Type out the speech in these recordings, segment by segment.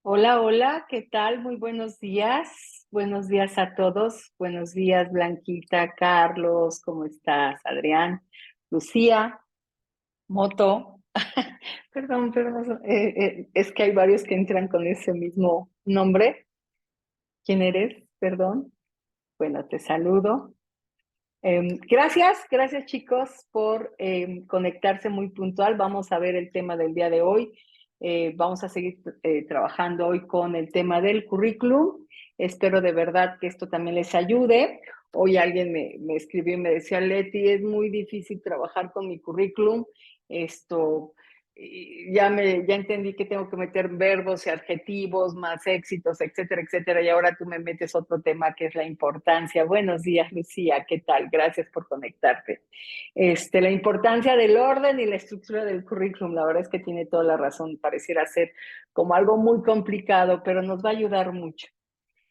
Hola, hola, ¿qué tal? Muy buenos días. Buenos días a todos. Buenos días, Blanquita, Carlos, ¿cómo estás? Adrián, Lucía, Moto. Perdón, es que hay varios que entran con ese mismo nombre. ¿Quién eres? Perdón. Bueno, te saludo. Gracias chicos por conectarse muy puntual. Vamos a ver el tema del día de hoy. Vamos a seguir trabajando hoy con el tema del currículum. Espero de verdad que esto también les ayude. Hoy alguien me escribió y me decía, Leti, es muy difícil trabajar con mi currículum. Esto, ya entendí que tengo que meter verbos y adjetivos, más éxitos, etcétera, etcétera. Y ahora tú me metes otro tema que es la importancia. Buenos días, Lucía, ¿qué tal? Gracias por conectarte. La importancia del orden y la estructura del currículum, la verdad es que tiene toda la razón. Pareciera ser como algo muy complicado, pero nos va a ayudar mucho.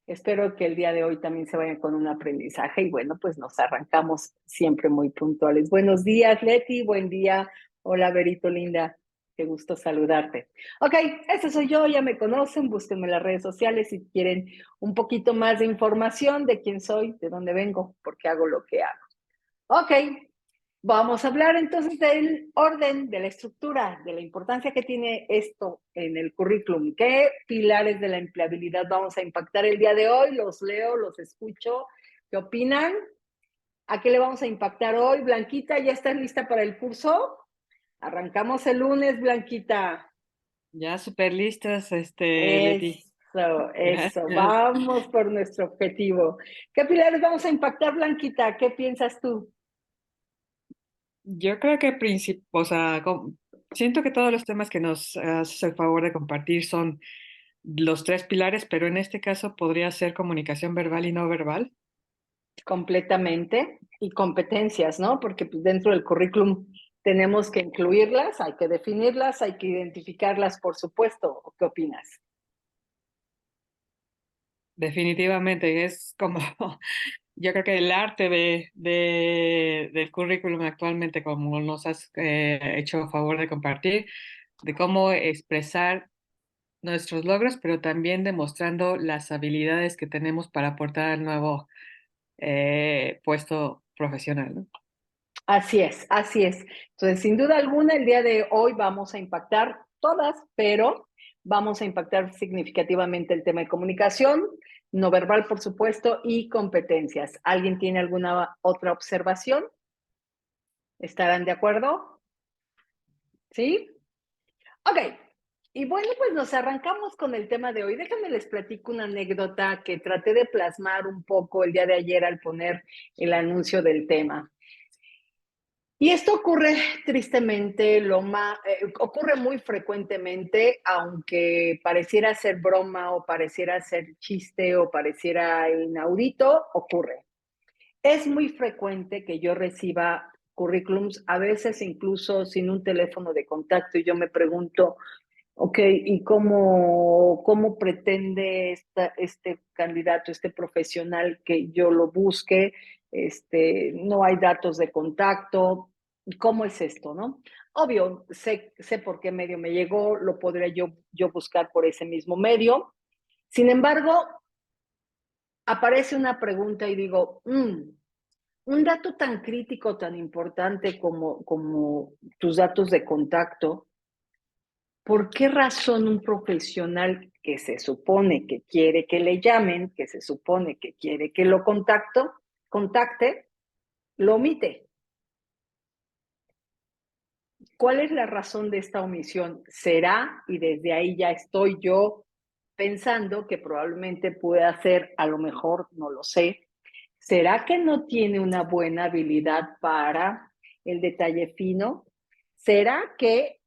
Espero que el día de hoy también se vayan con un aprendizaje y bueno, pues nos arrancamos siempre muy puntuales. Buenos días, Leti, buen día. Hola, Berito, linda. Qué gusto saludarte. Ok, ese soy yo, ya me conocen, búsquenme en las redes sociales si quieren un poquito más de información de quién soy, de dónde vengo, por qué hago lo que hago. Ok, vamos a hablar entonces del orden, de la estructura, de la importancia que tiene esto en el currículum. ¿Qué pilares de la empleabilidad vamos a impactar el día de hoy? Los leo, los escucho. ¿Qué opinan? ¿A qué le vamos a impactar hoy? Blanquita, ¿ya estás lista para el curso? Arrancamos el lunes, Blanquita. Ya súper listas, Leti. Eso. Gracias. Vamos por nuestro objetivo. ¿Qué pilares vamos a impactar, Blanquita? ¿Qué piensas tú? Yo creo que o sea, siento que todos los temas que nos haces el favor de compartir son los tres pilares, pero en este caso podría ser comunicación verbal y no verbal. Completamente, y competencias, ¿no? Porque pues, dentro del currículum tenemos que incluirlas, hay que definirlas, hay que identificarlas, por supuesto. ¿Qué opinas? Definitivamente es como, yo creo que el arte del currículum actualmente, como nos has hecho favor de compartir, de cómo expresar nuestros logros, pero también demostrando las habilidades que tenemos para aportar al nuevo puesto profesional, ¿no? Así es, así es. Entonces, sin duda alguna, el día de hoy vamos a impactar todas, pero vamos a impactar significativamente el tema de comunicación, no verbal, por supuesto, y competencias. ¿Alguien tiene alguna otra observación? ¿Estarán de acuerdo? ¿Sí? Ok, y bueno, pues nos arrancamos con el tema de hoy. Déjenme les platico una anécdota que traté de plasmar un poco el día de ayer al poner el anuncio del tema. Y esto ocurre tristemente, ocurre muy frecuentemente, aunque pareciera ser broma o pareciera ser chiste o pareciera inaudito, ocurre. Es muy frecuente que yo reciba currículums, a veces incluso sin un teléfono de contacto, y yo me pregunto, ok, ¿y cómo pretende este candidato, este profesional que yo lo busque? No hay datos de contacto. ¿Cómo es esto, no? Obvio, sé por qué medio me llegó, lo podría yo buscar por ese mismo medio. Sin embargo, aparece una pregunta y digo, un dato tan crítico, tan importante como tus datos de contacto, ¿por qué razón un profesional que se supone que quiere que le llamen, que se supone que quiere que lo contacte, lo omite? ¿Cuál es la razón de esta omisión? ¿Será, y desde ahí ya estoy yo pensando que probablemente pueda ser, a lo mejor, no lo sé, ¿será que no tiene una buena habilidad para el detalle fino? ¿Será que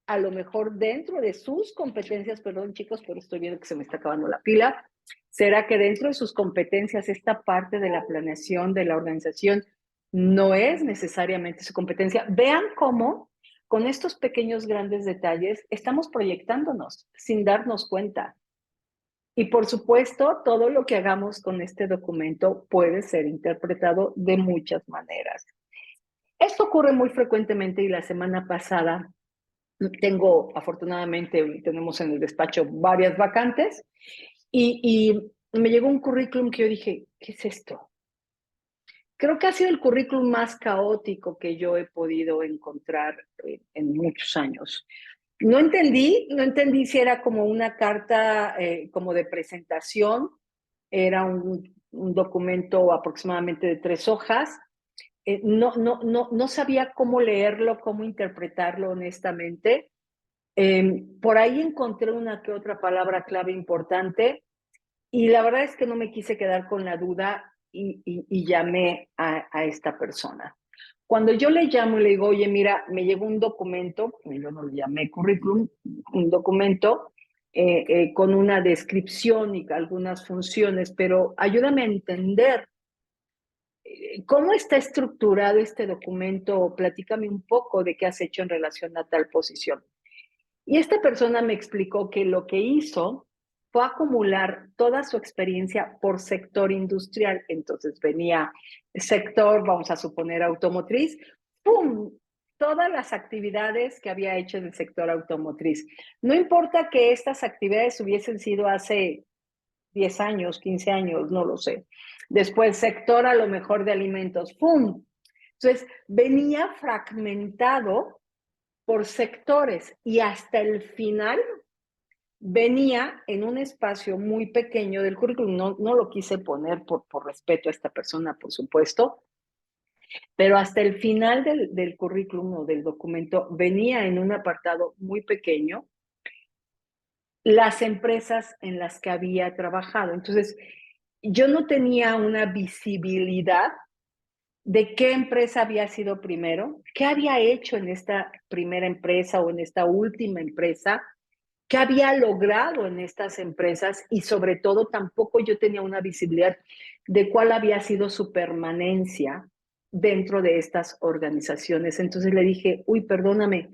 a lo mejor dentro de sus competencias, perdón chicos, pero estoy viendo que se me está acabando la pila, ¿será que dentro de sus competencias esta parte de la planeación de la organización no es necesariamente su competencia? Vean cómo con estos pequeños grandes detalles estamos proyectándonos sin darnos cuenta. Y por supuesto, todo lo que hagamos con este documento puede ser interpretado de muchas maneras. Esto ocurre muy frecuentemente y la semana pasada Afortunadamente, tenemos en el despacho varias vacantes y me llegó un currículum que yo dije, ¿qué es esto? Creo que ha sido el currículum más caótico que yo he podido encontrar en muchos años. No entendí si era como una carta como de presentación, era un documento aproximadamente de 3 hojas. No sabía cómo leerlo, cómo interpretarlo honestamente. Por ahí encontré una que otra palabra clave importante y la verdad es que no me quise quedar con la duda y llamé a esta persona. Cuando yo le llamo y le digo, oye, mira, me llegó un documento, yo no lo llamé currículum, un documento con una descripción y algunas funciones, pero ayúdame a entender cómo está estructurado este documento, platícame un poco de qué has hecho en relación a tal posición. Y esta persona me explicó que lo que hizo fue acumular toda su experiencia por sector industrial. Entonces venía sector, vamos a suponer, automotriz, ¡pum! Todas las actividades que había hecho en el sector automotriz. No importa que estas actividades hubiesen sido hace 10 años, 15 años, no lo sé. Después, sector a lo mejor de alimentos, ¡pum! Entonces, venía fragmentado por sectores y hasta el final venía en un espacio muy pequeño del currículum. No lo quise poner por respeto a esta persona, por supuesto, pero hasta el final del currículum o del documento venía en un apartado muy pequeño las empresas en las que había trabajado. Entonces, yo no tenía una visibilidad de qué empresa había sido primero, qué había hecho en esta primera empresa o en esta última empresa, qué había logrado en estas empresas y sobre todo tampoco yo tenía una visibilidad de cuál había sido su permanencia dentro de estas organizaciones. Entonces le dije, uy, perdóname,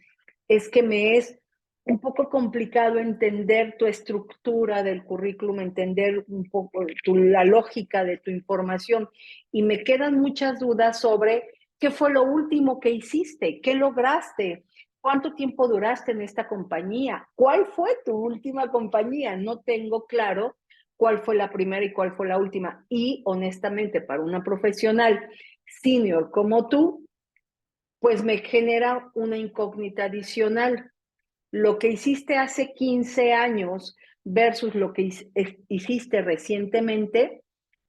es que me es un poco complicado entender tu estructura del currículum, entender un poco la lógica de tu información y me quedan muchas dudas sobre qué fue lo último que hiciste, qué lograste, ¿cuánto tiempo duraste en esta compañía? ¿Cuál fue tu última compañía? No tengo claro cuál fue la primera y cuál fue la última. Y honestamente, para una profesional senior como tú, pues me genera una incógnita adicional. Lo que hiciste hace 15 años versus lo que hiciste recientemente,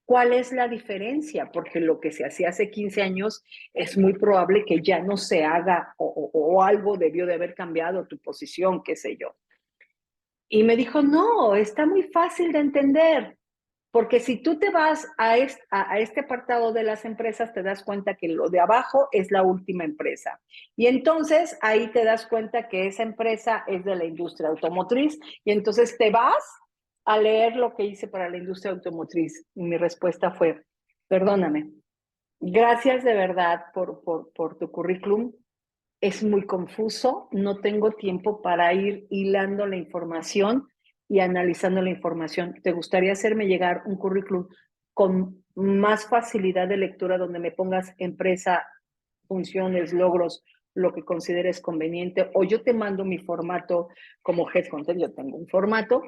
¿cuál es la diferencia? Porque lo que se hacía hace 15 años es muy probable que ya no se haga o algo debió de haber cambiado tu posición, qué sé yo. Y me dijo, no, está muy fácil de entender, porque si tú te vas a este apartado de las empresas, te das cuenta que lo de abajo es la última empresa. Y entonces ahí te das cuenta que esa empresa es de la industria automotriz y entonces te vas a leer lo que hice para la industria automotriz. Y mi respuesta fue, perdóname, gracias de verdad por tu currículum. Es muy confuso, no tengo tiempo para ir hilando la información y analizando la información. ¿Te gustaría hacerme llegar un currículum con más facilidad de lectura donde me pongas empresa, funciones, logros, lo que consideres conveniente? O yo te mando mi formato como headhunter, yo tengo un formato,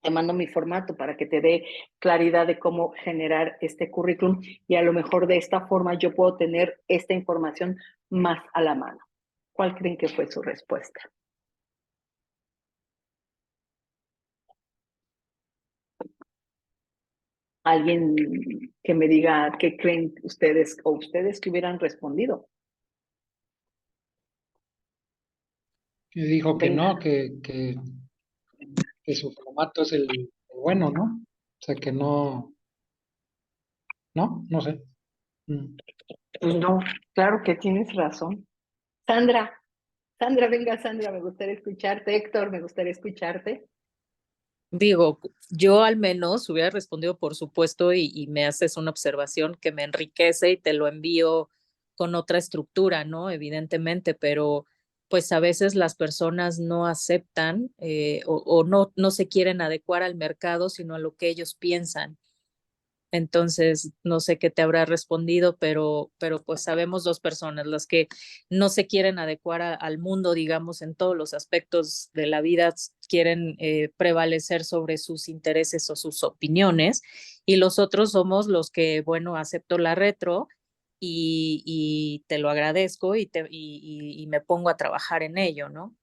te mando mi formato para que te dé claridad de cómo generar este currículum y a lo mejor de esta forma yo puedo tener esta información más a la mano. ¿Cuál creen que fue su respuesta? Alguien que me diga qué creen ustedes o ustedes que hubieran respondido. Y dijo que Venga. no, que su formato es el bueno, ¿no? O sea, que no, no sé. Mm. Pues no, claro que tienes razón. Sandra, venga, Sandra, me gustaría escucharte. Héctor, me gustaría escucharte. Digo, yo al menos hubiera respondido por supuesto y me haces una observación que me enriquece y te lo envío con otra estructura, ¿no? Evidentemente, pero pues a veces las personas no aceptan o no se quieren adecuar al mercado, sino a lo que ellos piensan. Entonces, no sé qué te habrá respondido, pero pues sabemos dos personas, las que no se quieren adecuar al mundo, digamos, en todos los aspectos de la vida, quieren prevalecer sobre sus intereses o sus opiniones, y los otros somos los que, bueno, acepto la retro y te lo agradezco y me pongo a trabajar en ello, ¿no?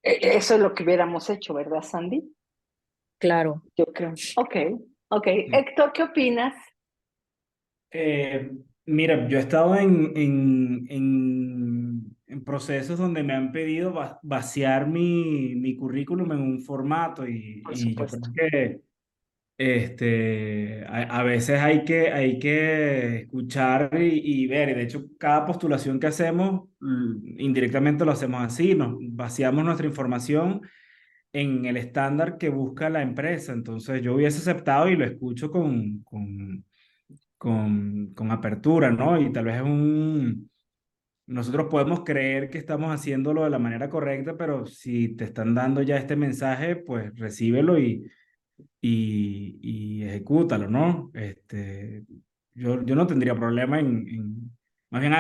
Eso es lo que hubiéramos hecho, ¿verdad, Sandy? Claro. Yo creo. Ok, ok. Sí. Héctor, ¿qué opinas? Eh, Mira, yo he estado en procesos donde me han pedido vaciar mi currículum en un formato Por y yo creo supuesto. que a veces hay que escuchar y ver. Y de hecho, cada postulación que hacemos, indirectamente lo hacemos así, nos vaciamos nuestra información en el estándar que busca la empresa. Entonces yo hubiese aceptado y lo escucho con apertura, ¿no? Y tal vez nosotros podemos creer que estamos haciéndolo de la manera correcta, pero si te están dando ya este mensaje, pues recíbelo y ejecútalo, ¿no? Yo no tendría problema más bien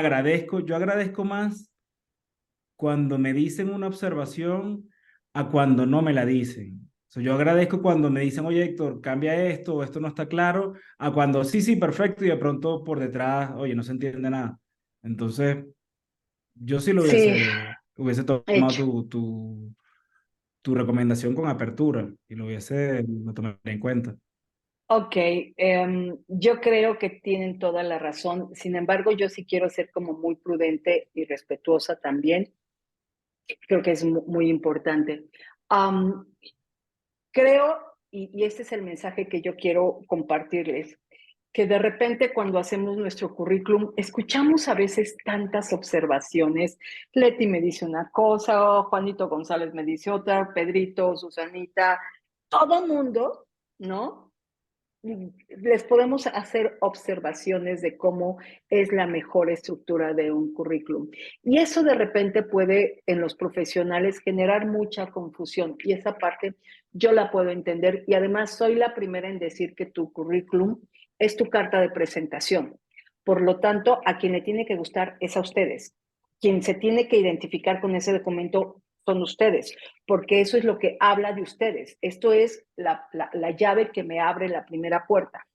yo agradezco más cuando me dicen una observación a cuando no me la dicen. O sea, yo agradezco cuando me dicen, oye, Héctor, cambia esto o esto no está claro, a cuando sí, sí, perfecto, y de pronto por detrás, oye, no se entiende nada. Entonces, yo sí Sí, hubiese tomado hecho. tu recomendación con apertura y lo tomaría en cuenta. Ok, yo creo que tienen toda la razón. Sin embargo, yo sí quiero ser como muy prudente y respetuosa también. Creo que es muy importante. Am, creo, y este es el mensaje que yo quiero compartirles, que de repente cuando hacemos nuestro currículum, escuchamos a veces tantas observaciones. Leti me dice una cosa, Juanito González me dice otra, Pedrito, Susanita, todo mundo, ¿no? Les podemos hacer observaciones de cómo es la mejor estructura de un currículum. Y eso de repente puede en los profesionales generar mucha confusión y esa parte yo la puedo entender y además soy la primera en decir que tu currículum es tu carta de presentación. Por lo tanto, a quien le tiene que gustar es a ustedes. Quien se tiene que identificar con ese documento son ustedes, porque eso es lo que habla de ustedes. Esto es la llave que me abre la primera puerta.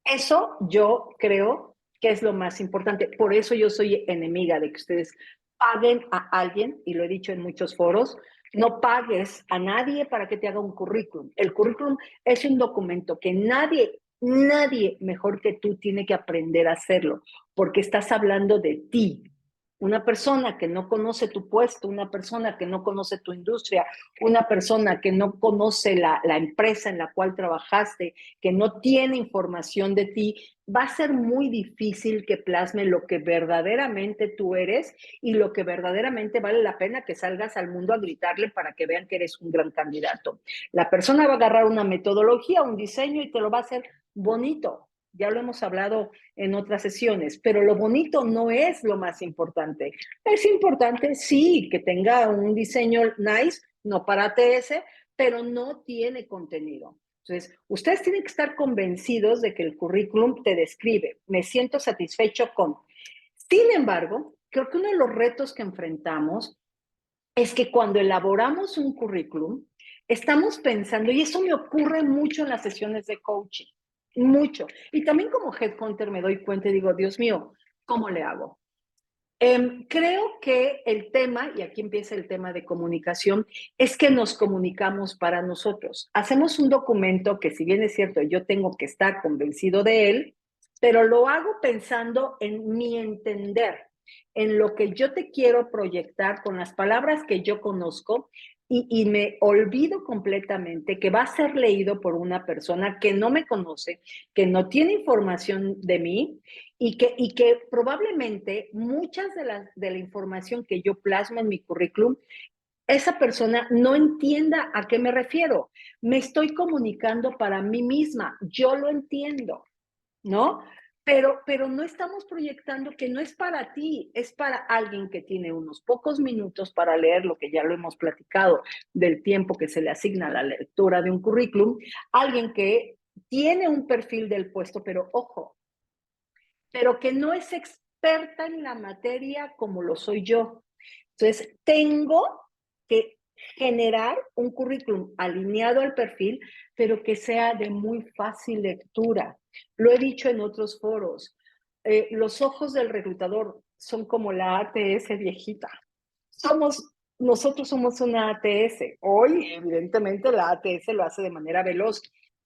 Eso yo creo que es lo más importante. Por eso yo soy enemiga de que ustedes paguen a alguien, y lo he dicho en muchos foros, no pagues a nadie para que te haga un currículum. El currículum es un documento que nadie mejor que tú tiene que aprender a hacerlo, porque estás hablando de ti. Una persona que no conoce tu puesto, una persona que no conoce tu industria, una persona que no conoce la empresa en la cual trabajaste, que no tiene información de ti, va a ser muy difícil que plasme lo que verdaderamente tú eres y lo que verdaderamente vale la pena que salgas al mundo a gritarle para que vean que eres un gran candidato. La persona va a agarrar una metodología, un diseño y te lo va a hacer bonito. Ya lo hemos hablado en otras sesiones, pero lo bonito no es lo más importante. Es importante, sí, que tenga un diseño nice, no para ATS, pero no tiene contenido. Entonces, ustedes tienen que estar convencidos de que el currículum te describe. Me siento satisfecho con. Sin embargo, creo que uno de los retos que enfrentamos es que cuando elaboramos un currículum, estamos pensando, y eso me ocurre mucho en las sesiones de coaching, mucho. Y también como headhunter me doy cuenta y digo, Dios mío, ¿cómo le hago? Creo que el tema, y aquí empieza el tema de comunicación, es que nos comunicamos para nosotros. Hacemos un documento que si bien es cierto, yo tengo que estar convencido de él, pero lo hago pensando en mi entender, en lo que yo te quiero proyectar con las palabras que yo conozco y me olvido completamente que va a ser leído por una persona que no me conoce, que no tiene información de mí y que probablemente muchas de la información que yo plasmo en mi currículum, esa persona no entienda a qué me refiero. Me estoy comunicando para mí misma, yo lo entiendo, ¿no? Pero no estamos proyectando que no es para ti, es para alguien que tiene unos pocos minutos para leer lo que ya lo hemos platicado del tiempo que se le asigna a la lectura de un currículum, alguien que tiene un perfil del puesto, pero ojo, pero que no es experta en la materia como lo soy yo. Entonces, tengo que generar un currículum alineado al perfil, pero que sea de muy fácil lectura. Lo he dicho en otros foros. Los ojos del reclutador son como la ATS viejita. Nosotros somos una ATS. Hoy, evidentemente, la ATS lo hace de manera veloz.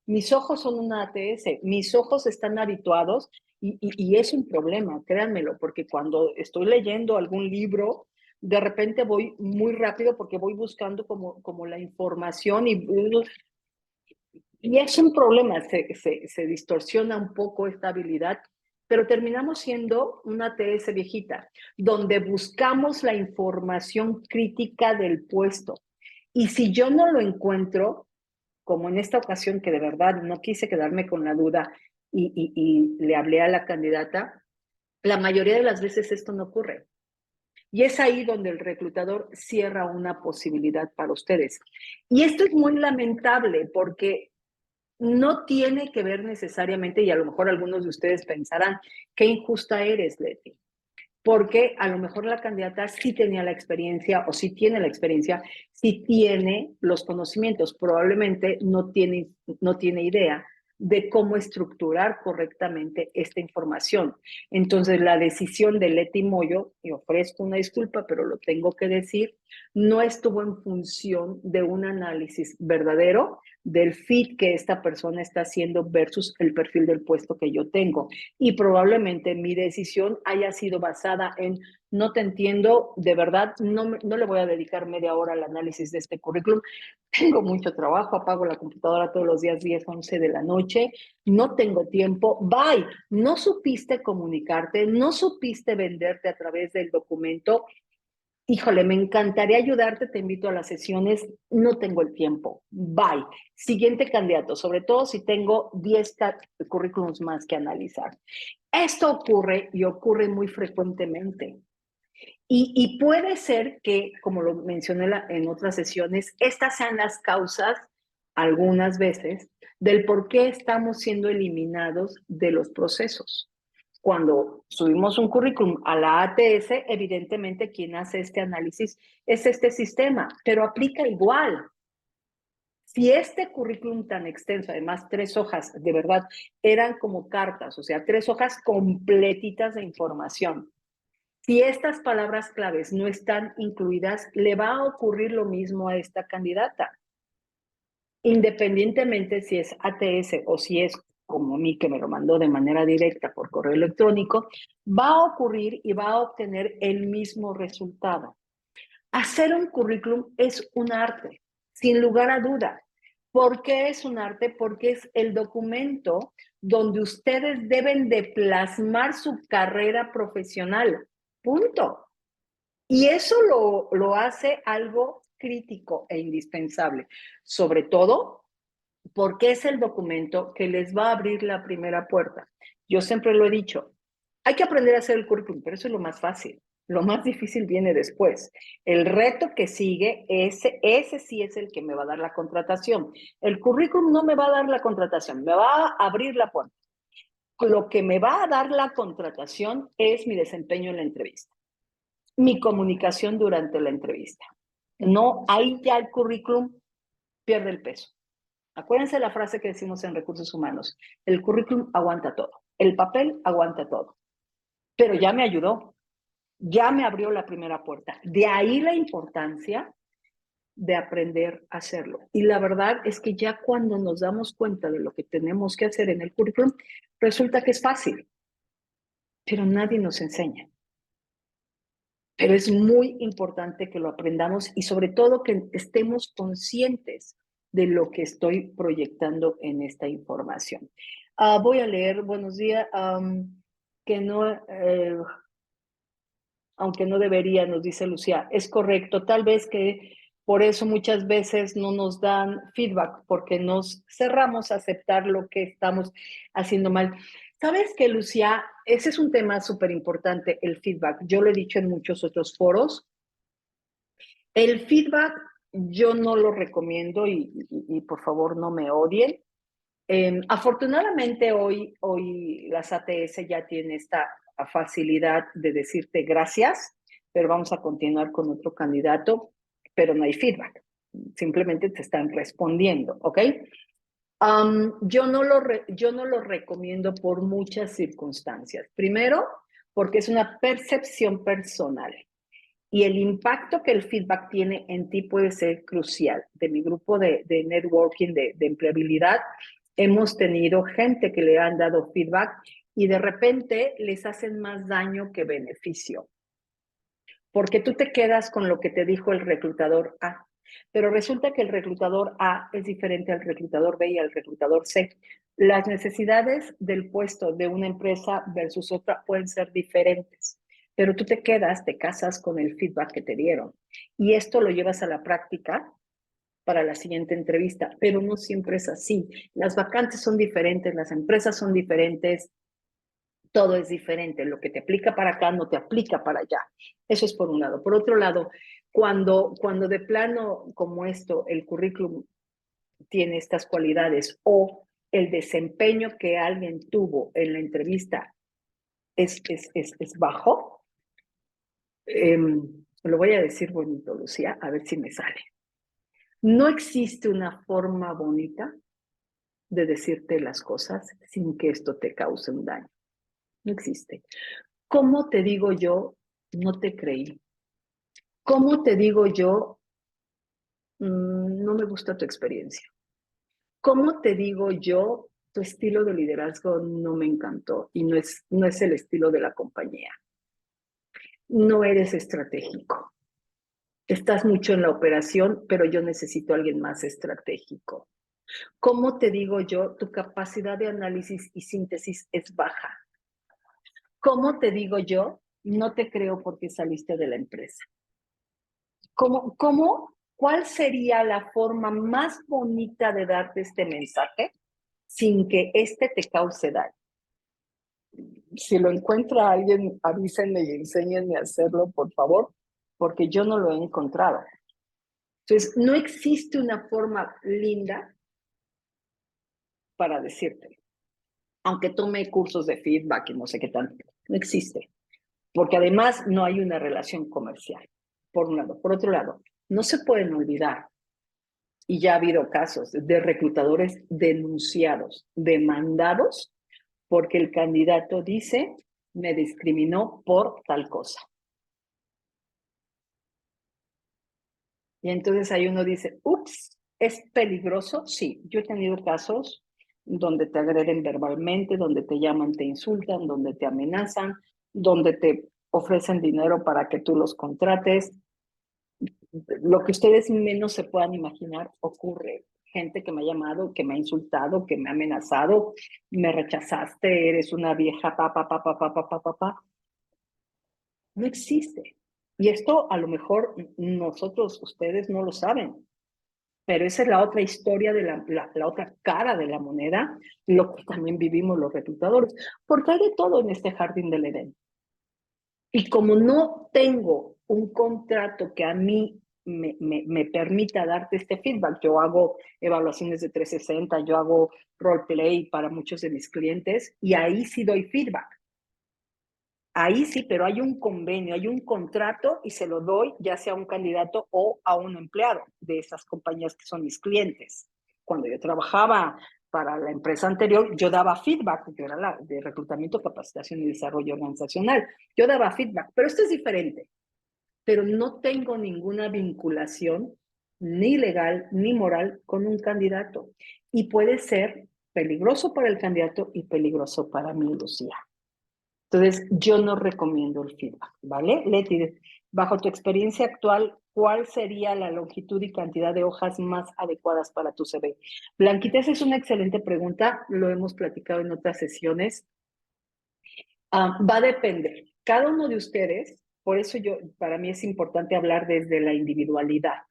Mis ojos son una ATS. Mis ojos están habituados y es un problema, créanmelo, porque cuando estoy leyendo algún libro, de repente voy muy rápido porque voy buscando como la información y es un problema, se distorsiona un poco esta habilidad, pero terminamos siendo una TS viejita, donde buscamos la información crítica del puesto. Y si yo no lo encuentro, como en esta ocasión que de verdad no quise quedarme con la duda y le hablé a la candidata, la mayoría de las veces esto no ocurre. Y es ahí donde el reclutador cierra una posibilidad para ustedes. Y esto es muy lamentable porque no tiene que ver necesariamente, y a lo mejor algunos de ustedes pensarán, qué injusta eres, Leti, porque a lo mejor la candidata sí tenía la experiencia o sí tiene la experiencia, sí tiene los conocimientos, probablemente no tiene idea de cómo estructurar correctamente esta información. Entonces, la decisión de Leti Moyo, y ofrezco una disculpa, pero lo tengo que decir, no estuvo en función de un análisis verdadero del fit que esta persona está haciendo versus el perfil del puesto que yo tengo. Y probablemente mi decisión haya sido basada en no te entiendo, de verdad, no le voy a dedicar media hora al análisis de este currículum. Tengo mucho trabajo, apago la computadora todos los días 10, 11 de la noche, no tengo tiempo, bye. No supiste comunicarte, no supiste venderte a través del documento. Híjole, me encantaría ayudarte, te invito a las sesiones, no tengo el tiempo, bye. Siguiente candidato, sobre todo si tengo 10 currículums más que analizar. Esto ocurre y ocurre muy frecuentemente. Y puede ser que, como lo mencioné en otras sesiones, estas sean las causas, algunas veces, del por qué estamos siendo eliminados de los procesos. Cuando subimos un currículum a la ATS, evidentemente quien hace este análisis es este sistema, pero aplica igual. Si este currículum tan extenso, además 3 hojas, de verdad, eran como cartas, o sea, 3 hojas completitas de información. Si estas palabras claves no están incluidas, le va a ocurrir lo mismo a esta candidata. Independientemente si es ATS o si es como a mí que me lo mandó de manera directa por correo electrónico, va a ocurrir y va a obtener el mismo resultado. Hacer un currículum es un arte, sin lugar a duda. ¿Por qué es un arte? Porque es el documento donde ustedes deben de plasmar su carrera profesional. Punto. Y eso lo hace algo crítico e indispensable, sobre todo porque es el documento que les va a abrir la primera puerta. Yo siempre lo he dicho, hay que aprender a hacer el currículum, pero eso es lo más fácil. Lo más difícil viene después. El reto que sigue, ese sí es el que me va a dar la contratación. El currículum no me va a dar la contratación, me va a abrir la puerta. Lo que me va a dar la contratación es mi desempeño en la entrevista, mi comunicación durante la entrevista. No, ahí ya el currículum pierde el peso. Acuérdense la frase que decimos en recursos humanos, el currículum aguanta todo, el papel aguanta todo, pero ya me ayudó, ya me abrió la primera puerta. De ahí la importancia de aprender a hacerlo. Y la verdad es que ya cuando nos damos cuenta de lo que tenemos que hacer en el currículum, resulta que es fácil, pero nadie nos enseña. Pero es muy importante que lo aprendamos y sobre todo que estemos conscientes de lo que estoy proyectando en esta información. Voy a leer, buenos días, que no, aunque no debería, nos dice Lucía, es correcto, tal vez que por eso muchas veces no nos dan feedback, porque nos cerramos a aceptar lo que estamos haciendo mal. ¿Sabes qué, Lucía? Ese es un tema súper importante, el feedback. Yo lo he dicho en muchos otros foros. El feedback yo no lo recomiendo y por favor no me odien. Afortunadamente hoy las ATS ya tienen esta facilidad de decirte gracias, pero vamos a continuar con otro candidato, pero no hay feedback. Simplemente te están respondiendo, ¿ok? Yo no lo recomiendo por muchas circunstancias. Primero, porque es una percepción personal. Y el impacto que el feedback tiene en ti puede ser crucial. De mi grupo de networking, de empleabilidad, hemos tenido gente que le han dado feedback y de repente les hacen más daño que beneficio. Porque tú te quedas con lo que te dijo el reclutador A, pero resulta que el reclutador A es diferente al reclutador B y al reclutador C. Las necesidades del puesto de una empresa versus otra pueden ser diferentes, pero tú te casas con el feedback que te dieron. Y esto lo llevas a la práctica para la siguiente entrevista, pero no siempre es así. Las vacantes son diferentes, las empresas son diferentes, todo es diferente. Lo que te aplica para acá no te aplica para allá. Eso es por un lado. Por otro lado, cuando de plano como esto, el currículum tiene estas cualidades o el desempeño que alguien tuvo en la entrevista es bajo, lo voy a decir bonito, Lucía, a ver si me sale. No existe una forma bonita de decirte las cosas sin que esto te cause un daño. No existe. ¿Cómo te digo yo, no te creí? ¿Cómo te digo yo, no me gusta tu experiencia? ¿Cómo te digo yo, tu estilo de liderazgo no me encantó y no es el estilo de la compañía? No eres estratégico. Estás mucho en la operación, pero yo necesito a alguien más estratégico. ¿Cómo te digo yo, tu capacidad de análisis y síntesis es baja? ¿Cómo te digo yo, no te creo porque saliste de la empresa? ¿Cuál sería la forma más bonita de darte este mensaje sin que este te cause daño? Si lo encuentra alguien, avísenme y enséñenme a hacerlo, por favor, porque yo no lo he encontrado. Entonces, no existe una forma linda para decirte, aunque tome cursos de feedback y no sé qué tanto, no existe, porque además no hay una relación comercial, por un lado. Por otro lado, no se pueden olvidar, y ya ha habido casos de reclutadores denunciados, demandados, porque el candidato dice, me discriminó por tal cosa. Y entonces ahí uno dice, ups, ¿es peligroso? Sí, yo he tenido casos donde te agreden verbalmente, donde te llaman, te insultan, donde te amenazan, donde te ofrecen dinero para que tú los contrates. Lo que ustedes menos se puedan imaginar ocurre. Gente que me ha llamado, que me ha insultado, que me ha amenazado, me rechazaste, eres una vieja, No existe. Y esto a lo mejor nosotros, ustedes no lo saben, pero esa es la otra historia de la otra cara de la moneda, lo que también vivimos los reclutadores, porque hay de todo en este jardín del Edén. Y como no tengo un contrato que a mí me permita darte este feedback, yo hago evaluaciones de 360, yo hago roleplay para muchos de mis clientes y ahí sí doy feedback. Ahí sí, pero hay un convenio, hay un contrato y se lo doy ya sea a un candidato o a un empleado de esas compañías que son mis clientes. Cuando yo trabajaba para la empresa anterior, yo daba feedback, yo era la de reclutamiento, capacitación y desarrollo organizacional. Yo daba feedback, pero esto es diferente. Pero no tengo ninguna vinculación ni legal ni moral con un candidato. Y puede ser peligroso para el candidato y peligroso para mí, Lucía. Entonces, yo no recomiendo el feedback, ¿vale? Leti, bajo tu experiencia actual, ¿cuál sería la longitud y cantidad de hojas más adecuadas para tu CV? Blanquita, esa es una excelente pregunta, lo hemos platicado en otras sesiones. Va a depender. Cada uno de ustedes, por eso para mí es importante hablar desde la individualidad.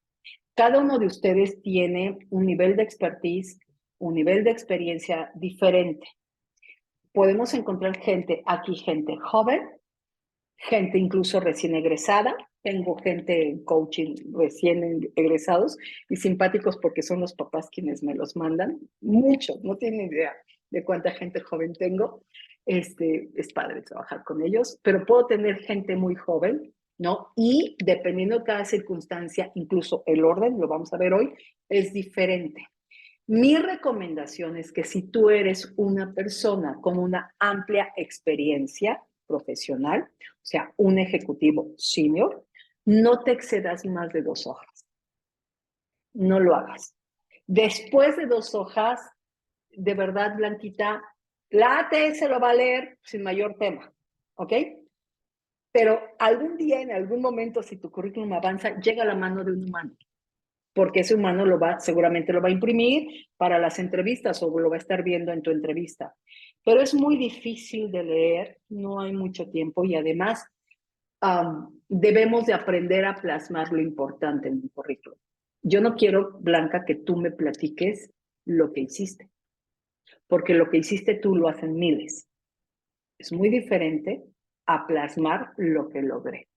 Cada uno de ustedes tiene un nivel de expertise, un nivel de experiencia diferente. Podemos encontrar gente joven, gente incluso recién egresada, Tengo gente en coaching recién egresados y simpáticos porque son los papás quienes me los mandan. Muchos, no tienen idea de cuánta gente joven tengo. Es padre trabajar con ellos, pero puedo tener gente muy joven, ¿no? Y dependiendo de cada circunstancia, incluso el orden, lo vamos a ver hoy, es diferente. Mi recomendación es que si tú eres una persona con una amplia experiencia profesional, o sea, un ejecutivo senior, no te excedas más de 2 hojas. No lo hagas. Después de 2 hojas, de verdad, Blanquita, la ATS lo va a leer sin mayor tema, ¿ok? Pero algún día, en algún momento, si tu currículum avanza, llega a la mano de un humano, porque ese humano seguramente lo va a imprimir para las entrevistas o lo va a estar viendo en tu entrevista. Pero es muy difícil de leer, no hay mucho tiempo y además debemos de aprender a plasmar lo importante en un currículum. Yo no quiero, Blanca, que tú me platiques lo que hiciste, porque lo que hiciste tú lo hacen miles. Es muy diferente a plasmar lo que logré.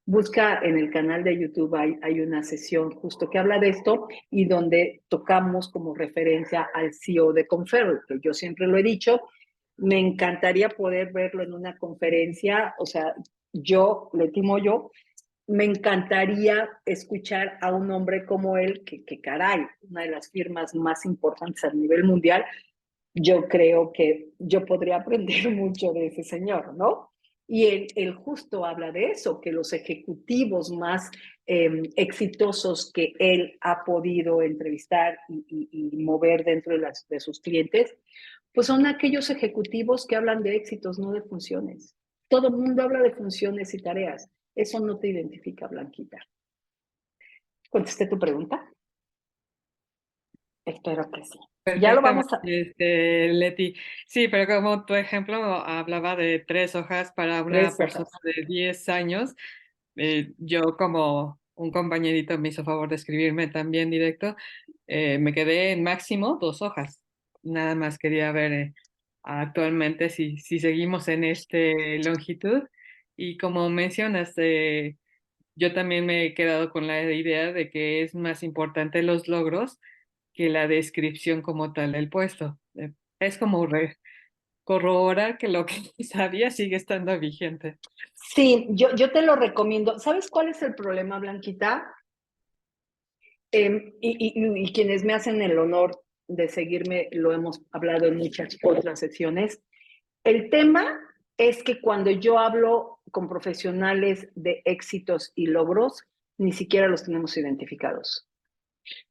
Busca en el canal de YouTube, hay una sesión justo que habla de esto y donde tocamos como referencia al CEO de Conferro, que yo siempre lo he dicho, me encantaría poder verlo en una conferencia, o sea, yo, Leti Moyo, me encantaría escuchar a un hombre como él, que caray, una de las firmas más importantes a nivel mundial, yo creo que yo podría aprender mucho de ese señor, ¿no? Y él justo habla de eso, que los ejecutivos más exitosos que él ha podido entrevistar y mover dentro de sus clientes, pues son aquellos ejecutivos que hablan de éxitos, no de funciones. Todo el mundo habla de funciones y tareas. Eso no te identifica, Blanquita. ¿Contesté tu pregunta? Espero que sí. Ya lo vamos a... Leti. Sí, pero como tu ejemplo hablaba de 3 hojas para una 3 persona hojas. de 10 años, yo como un compañerito me hizo favor de escribirme también directo, me quedé en máximo 2 hojas. Nada más quería ver actualmente si seguimos en este longitud. Y como mencionas, yo también me he quedado con la idea de que es más importante los logros que la descripción como tal del puesto. Es como corroborar que lo que sabía sigue estando vigente. Sí, yo te lo recomiendo. ¿Sabes cuál es el problema, Blanquita? Y quienes me hacen el honor de seguirme, lo hemos hablado en muchas otras sesiones. El tema es que cuando yo hablo con profesionales de éxitos y logros, ni siquiera los tenemos identificados.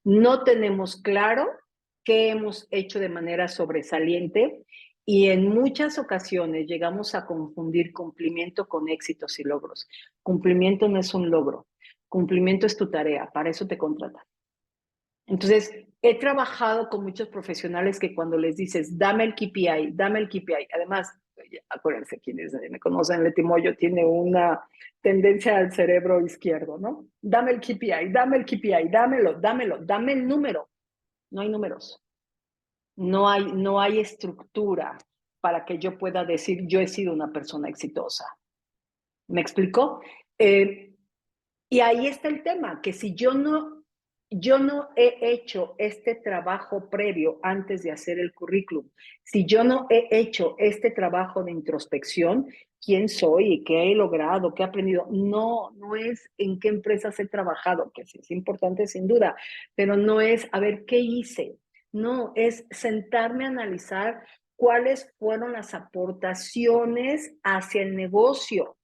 No tenemos claro qué hemos hecho de manera sobresaliente y en muchas ocasiones llegamos a confundir cumplimiento con éxitos y logros. Cumplimiento no es un logro, cumplimiento es tu tarea, para eso te contratan. Entonces, he trabajado con muchos profesionales que cuando les dices, dame el KPI, además, acuérdense quienes me conocen, Leti Moyo tiene una tendencia al cerebro izquierdo, ¿no? Dame el KPI, dámelo, dame el número. No hay números. No hay estructura para que yo pueda decir, yo he sido una persona exitosa. ¿Me explico? Y ahí está el tema, que si yo no he hecho este trabajo previo antes de hacer el currículum, si yo no he hecho este trabajo de introspección, quién soy, qué he logrado, qué he aprendido, no es en qué empresas he trabajado, que sí es importante sin duda, pero no es a ver qué hice, no, es sentarme a analizar cuáles fueron las aportaciones hacia el negocio.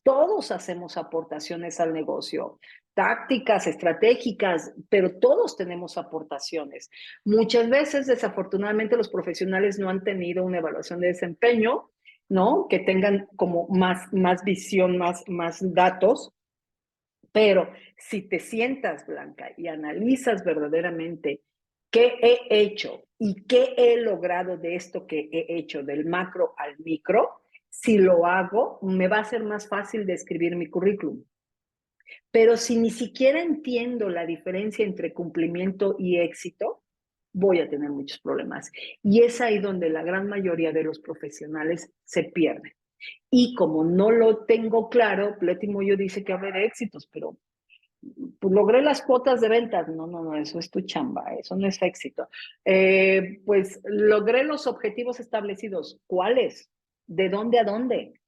Todos hacemos aportaciones al negocio, tácticas, estratégicas, pero todos tenemos aportaciones. Muchas veces, desafortunadamente, los profesionales no han tenido una evaluación de desempeño, ¿no? Que tengan como más visión, más datos. Pero si te sientas, Blanca, y analizas verdaderamente qué he hecho y qué he logrado de esto que he hecho, del macro al micro, si lo hago, me va a ser más fácil de escribir mi currículum. Pero si ni siquiera entiendo la diferencia entre cumplimiento y éxito, voy a tener muchos problemas. Y es ahí donde la gran mayoría de los profesionales se pierden. Y como no lo tengo claro, Leti Moyo dice que hablé de éxitos, pero pues logré las cuotas de ventas. No, eso es tu chamba, eso no es éxito. Pues logré los objetivos establecidos. ¿Cuáles? ¿De dónde a dónde?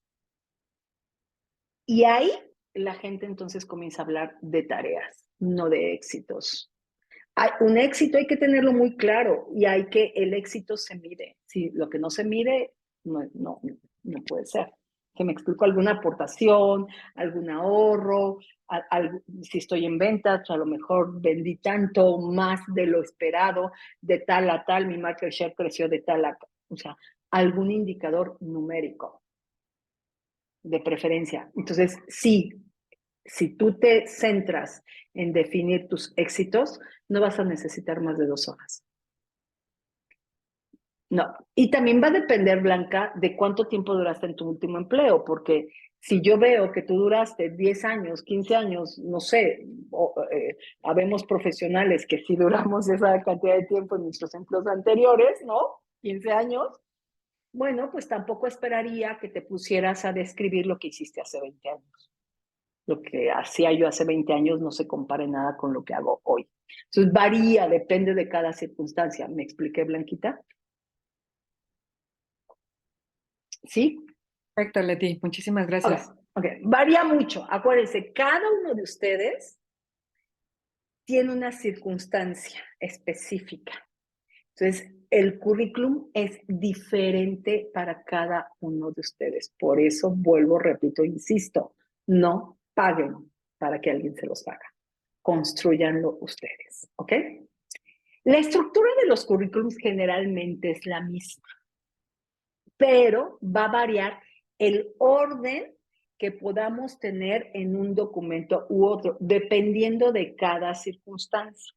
Y ahí la gente entonces comienza a hablar de tareas, no de éxitos. Un éxito hay que tenerlo muy claro y el éxito se mide. Si lo que no se mide, no puede ser. Que me explico, alguna aportación, algún ahorro, si estoy en ventas, a lo mejor vendí tanto más de lo esperado, de tal a tal, mi market share creció de tal a tal. O sea, algún indicador numérico de preferencia. Entonces, sí, si tú te centras en definir tus éxitos, no vas a necesitar más de 2 horas. No. Y también va a depender, Blanca, de cuánto tiempo duraste en tu último empleo, porque si yo veo que tú duraste 10 años, 15 años, no sé, habemos profesionales que sí duramos esa cantidad de tiempo en nuestros empleos anteriores, ¿no? 15 años. Bueno, pues tampoco esperaría que te pusieras a describir lo que hiciste hace 20 años. Lo que hacía yo hace 20 años no se compara en nada con lo que hago hoy. Entonces varía, depende de cada circunstancia. ¿Me expliqué, Blanquita? ¿Sí? Perfecto, Leti. Muchísimas gracias. Okay. Varía mucho. Acuérdense, cada uno de ustedes tiene una circunstancia específica. Entonces, el currículum es diferente para cada uno de ustedes. Por eso vuelvo, repito, insisto, no paguen para que alguien se los haga. Construyanlo ustedes, ¿ok? La estructura de los currículums generalmente es la misma, pero va a variar el orden que podamos tener en un documento u otro, dependiendo de cada circunstancia.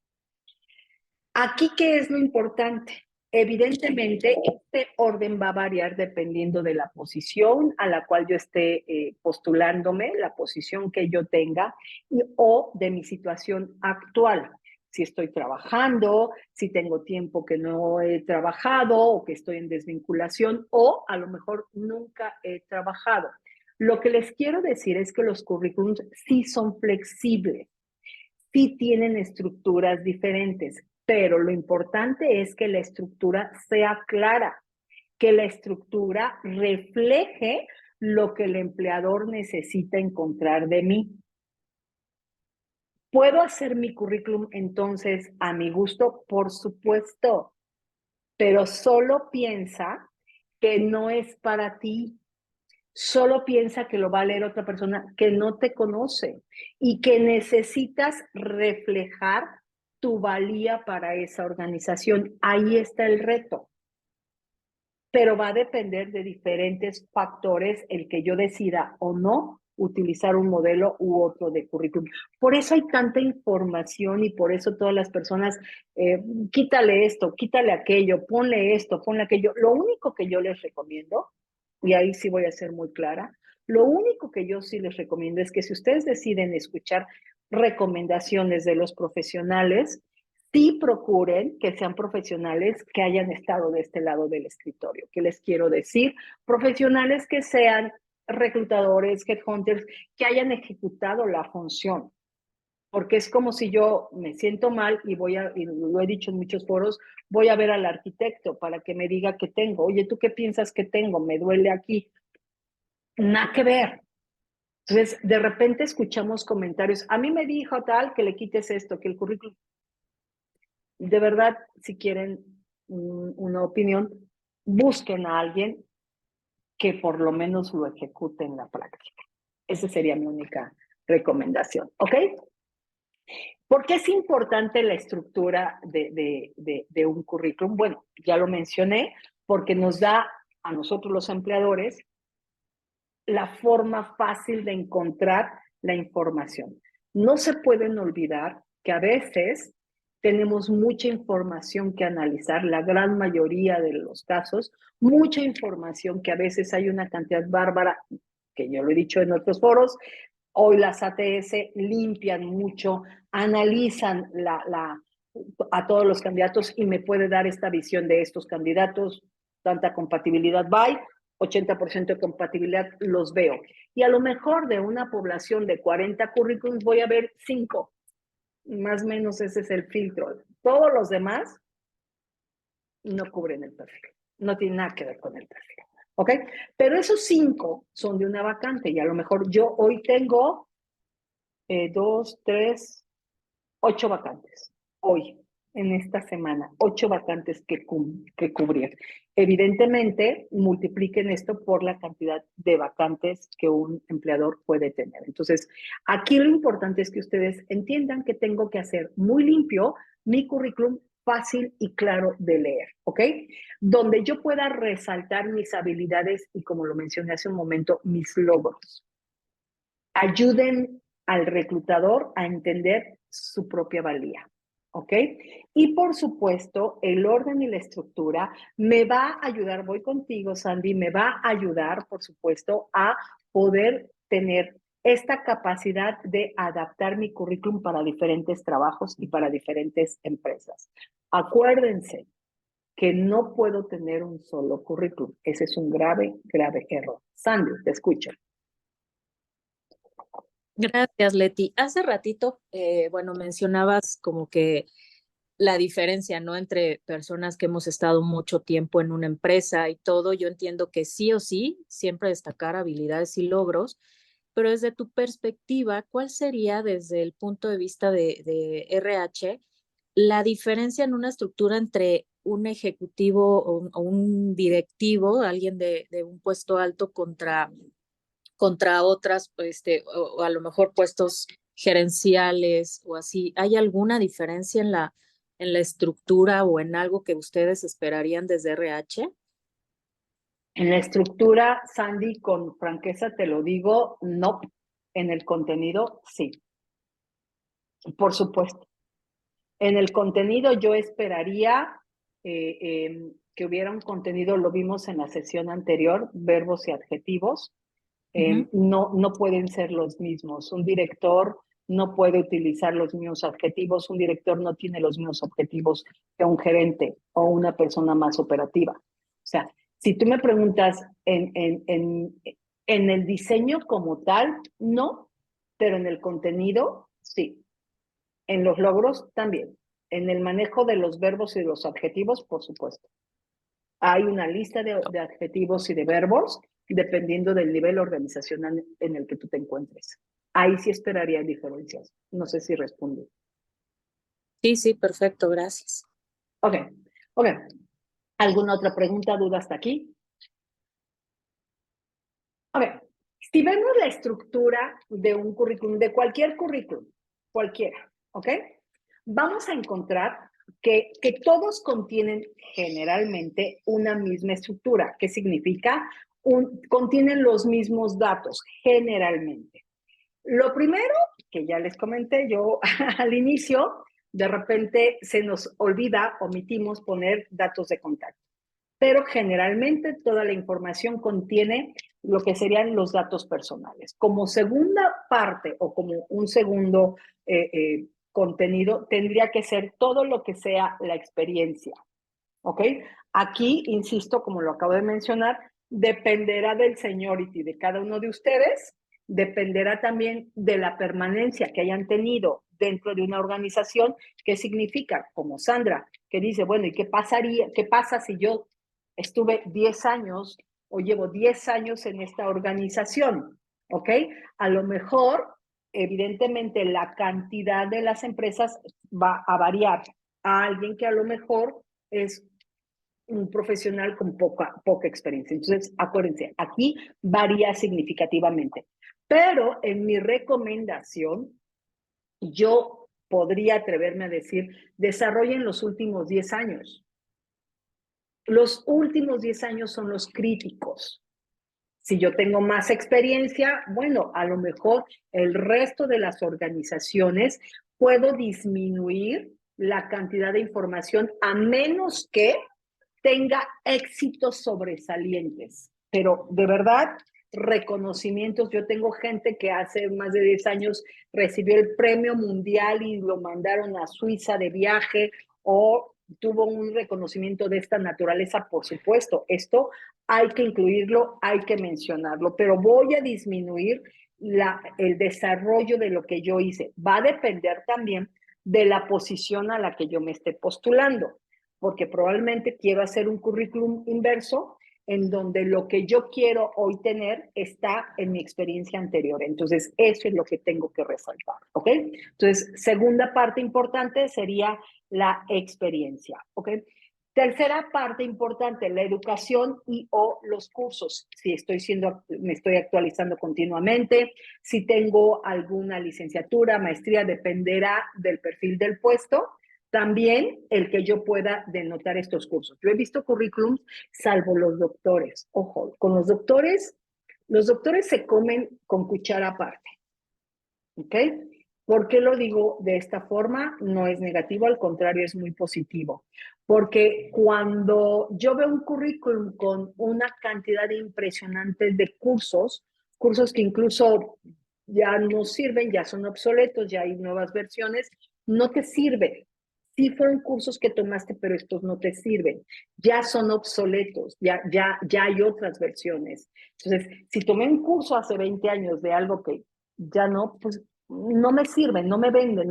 Aquí, ¿qué es lo importante? Evidentemente, este orden va a variar dependiendo de la posición a la cual yo esté postulándome, la posición que yo tenga o de mi situación actual. Si estoy trabajando, si tengo tiempo que no he trabajado o que estoy en desvinculación o a lo mejor nunca he trabajado. Lo que les quiero decir es que los currículums sí son flexibles, sí tienen estructuras diferentes, pero lo importante es que la estructura sea clara, que la estructura refleje lo que el empleador necesita encontrar de mí. ¿Puedo hacer mi currículum entonces a mi gusto? Por supuesto, pero solo piensa que no es para ti. Solo piensa que lo va a leer otra persona que no te conoce y que necesitas reflejar tu valía para esa organización. Ahí está el reto. Pero va a depender de diferentes factores el que yo decida o no utilizar un modelo u otro de currículum. Por eso hay tanta información y por eso todas las personas, quítale esto, quítale aquello, ponle esto, ponle aquello. Lo único que yo les recomiendo, y ahí sí voy a ser muy clara, lo único que yo sí les recomiendo es que si ustedes deciden escuchar recomendaciones de los profesionales, sí procuren que sean profesionales que hayan estado de este lado del escritorio. ¿Qué les quiero decir? Profesionales que sean reclutadores, headhunters, que hayan ejecutado la función. Porque es como si yo me siento mal y y lo he dicho en muchos foros, voy a ver al arquitecto para que me diga qué tengo. Oye, ¿tú qué piensas que tengo? Me duele aquí. Nada que ver. Entonces, de repente escuchamos comentarios. A mí me dijo tal que le quites esto, que el currículum. De verdad, si quieren una opinión, busquen a alguien que por lo menos lo ejecute en la práctica. Esa sería mi única recomendación, ¿ok? ¿Por qué es importante la estructura de un currículum? Bueno, ya lo mencioné, porque nos da a nosotros los empleadores la forma fácil de encontrar la información. No se pueden olvidar que a veces tenemos mucha información que analizar, la gran mayoría de los casos, mucha información que a veces hay una cantidad bárbara, que yo lo he dicho en otros foros. Hoy las ATS limpian mucho, analizan a todos los candidatos y me puede dar esta visión de estos candidatos, tanta compatibilidad, bye, 80% de compatibilidad los veo. Y a lo mejor de una población de 40 currículums voy a ver 5. Más o menos ese es el filtro. Todos los demás no cubren el perfil. No tienen nada que ver con el perfil. ¿Ok? Pero esos 5 son de una vacante y a lo mejor yo hoy tengo 2, 3, 8 vacantes. Hoy, en esta semana, 8 vacantes que cubrir. Evidentemente, multipliquen esto por la cantidad de vacantes que un empleador puede tener. Entonces, aquí lo importante es que ustedes entiendan que tengo que hacer muy limpio mi currículum, fácil y claro de leer, ¿ok? Donde yo pueda resaltar mis habilidades y, como lo mencioné hace un momento, mis logros. Ayuden al reclutador a entender su propia valía, ¿ok? Y por supuesto, el orden y la estructura me va a ayudar, voy contigo, Sandy, me va a ayudar, por supuesto, a poder tener esta capacidad de adaptar mi currículum para diferentes trabajos y para diferentes empresas. Acuérdense que no puedo tener un solo currículum. Ese es un grave, grave error. Sandy, te escucho. Gracias, Leti. Hace ratito, bueno, mencionabas como que la diferencia, ¿no? Entre personas que hemos estado mucho tiempo en una empresa y todo. Yo entiendo que sí o sí, siempre destacar habilidades y logros, pero desde tu perspectiva, ¿cuál sería desde el punto de vista de RH la diferencia en una estructura entre un ejecutivo o un directivo, alguien de un puesto alto contra otras, o a lo mejor puestos gerenciales o así? ¿Hay alguna diferencia en la estructura o en algo que ustedes esperarían desde RH? En la estructura, Sandy, con franqueza te lo digo, no. En el contenido, sí. Por supuesto. En el contenido yo esperaría que hubiera un contenido, lo vimos en la sesión anterior, verbos y adjetivos. No pueden ser los mismos. Un director no puede utilizar los mismos adjetivos, un director no tiene los mismos objetivos que un gerente o una persona más operativa. O sea, si tú me preguntas en el diseño como tal, no, pero en el contenido, sí. En los logros, también. En el manejo de los verbos y los adjetivos, por supuesto. Hay una lista de adjetivos y de verbos dependiendo del nivel organizacional en el que tú te encuentres. Ahí sí esperaría diferencias. No sé si respondí. Sí, sí, perfecto, gracias. Ok. ¿Alguna otra pregunta, duda hasta aquí? A ver, si vemos la estructura de un currículum, de cualquier currículum, cualquiera, ¿ok? Vamos a encontrar que todos contienen generalmente una misma estructura. ¿Qué significa? Contienen los mismos datos, generalmente. Lo primero, que ya les comenté yo al inicio, de repente se nos olvida, omitimos poner datos de contacto. Pero generalmente toda la información contiene lo que serían los datos personales. Como segunda parte o como un segundo contenido, tendría que ser todo lo que sea la experiencia. ¿Ok? Aquí, insisto, como lo acabo de mencionar, dependerá del seniority de cada uno de ustedes, dependerá también de la permanencia que hayan tenido dentro de una organización. ¿Qué significa? Como Sandra, que dice, bueno, ¿y qué pasa si yo estuve 10 años o llevo 10 años en esta organización? ¿Ok? A lo mejor, evidentemente, la cantidad de las empresas va a variar a alguien que a lo mejor es un profesional con poca experiencia. Entonces, acuérdense, aquí varía significativamente. Pero en mi recomendación, yo podría atreverme a decir, desarrollen los últimos 10 años. Los últimos 10 años son los críticos. Si yo tengo más experiencia, bueno, a lo mejor el resto de las organizaciones puedo disminuir la cantidad de información a menos que tenga éxitos sobresalientes. Pero de verdad, reconocimientos. Yo tengo gente que hace más de 10 años recibió el premio mundial y lo mandaron a Suiza de viaje o tuvo un reconocimiento de esta naturaleza, por supuesto. Esto hay que incluirlo, hay que mencionarlo, pero voy a disminuir el desarrollo de lo que yo hice. Va a depender también de la posición a la que yo me esté postulando, porque probablemente quiero hacer un currículum inverso en donde lo que yo quiero hoy tener está en mi experiencia anterior. Entonces, eso es lo que tengo que resaltar, ¿ok? Entonces, segunda parte importante sería la experiencia, ¿ok? Tercera parte importante, la educación y o los cursos. Si me estoy actualizando continuamente, si tengo alguna licenciatura, maestría, dependerá del perfil del puesto. También el que yo pueda denotar estos cursos. Yo he visto currículums, salvo los doctores. Ojo, con los doctores se comen con cuchara aparte. ¿Ok? ¿Por qué lo digo de esta forma? No es negativo, al contrario, es muy positivo. Porque cuando yo veo un currículum con una cantidad impresionante de cursos que incluso ya no sirven, ya son obsoletos, ya hay nuevas versiones, no te sirven. Sí fueron cursos que tomaste, pero estos no te sirven. Ya son obsoletos, ya hay otras versiones. Entonces, si tomé un curso hace 20 años de algo que ya no, pues no me sirve, no me vende,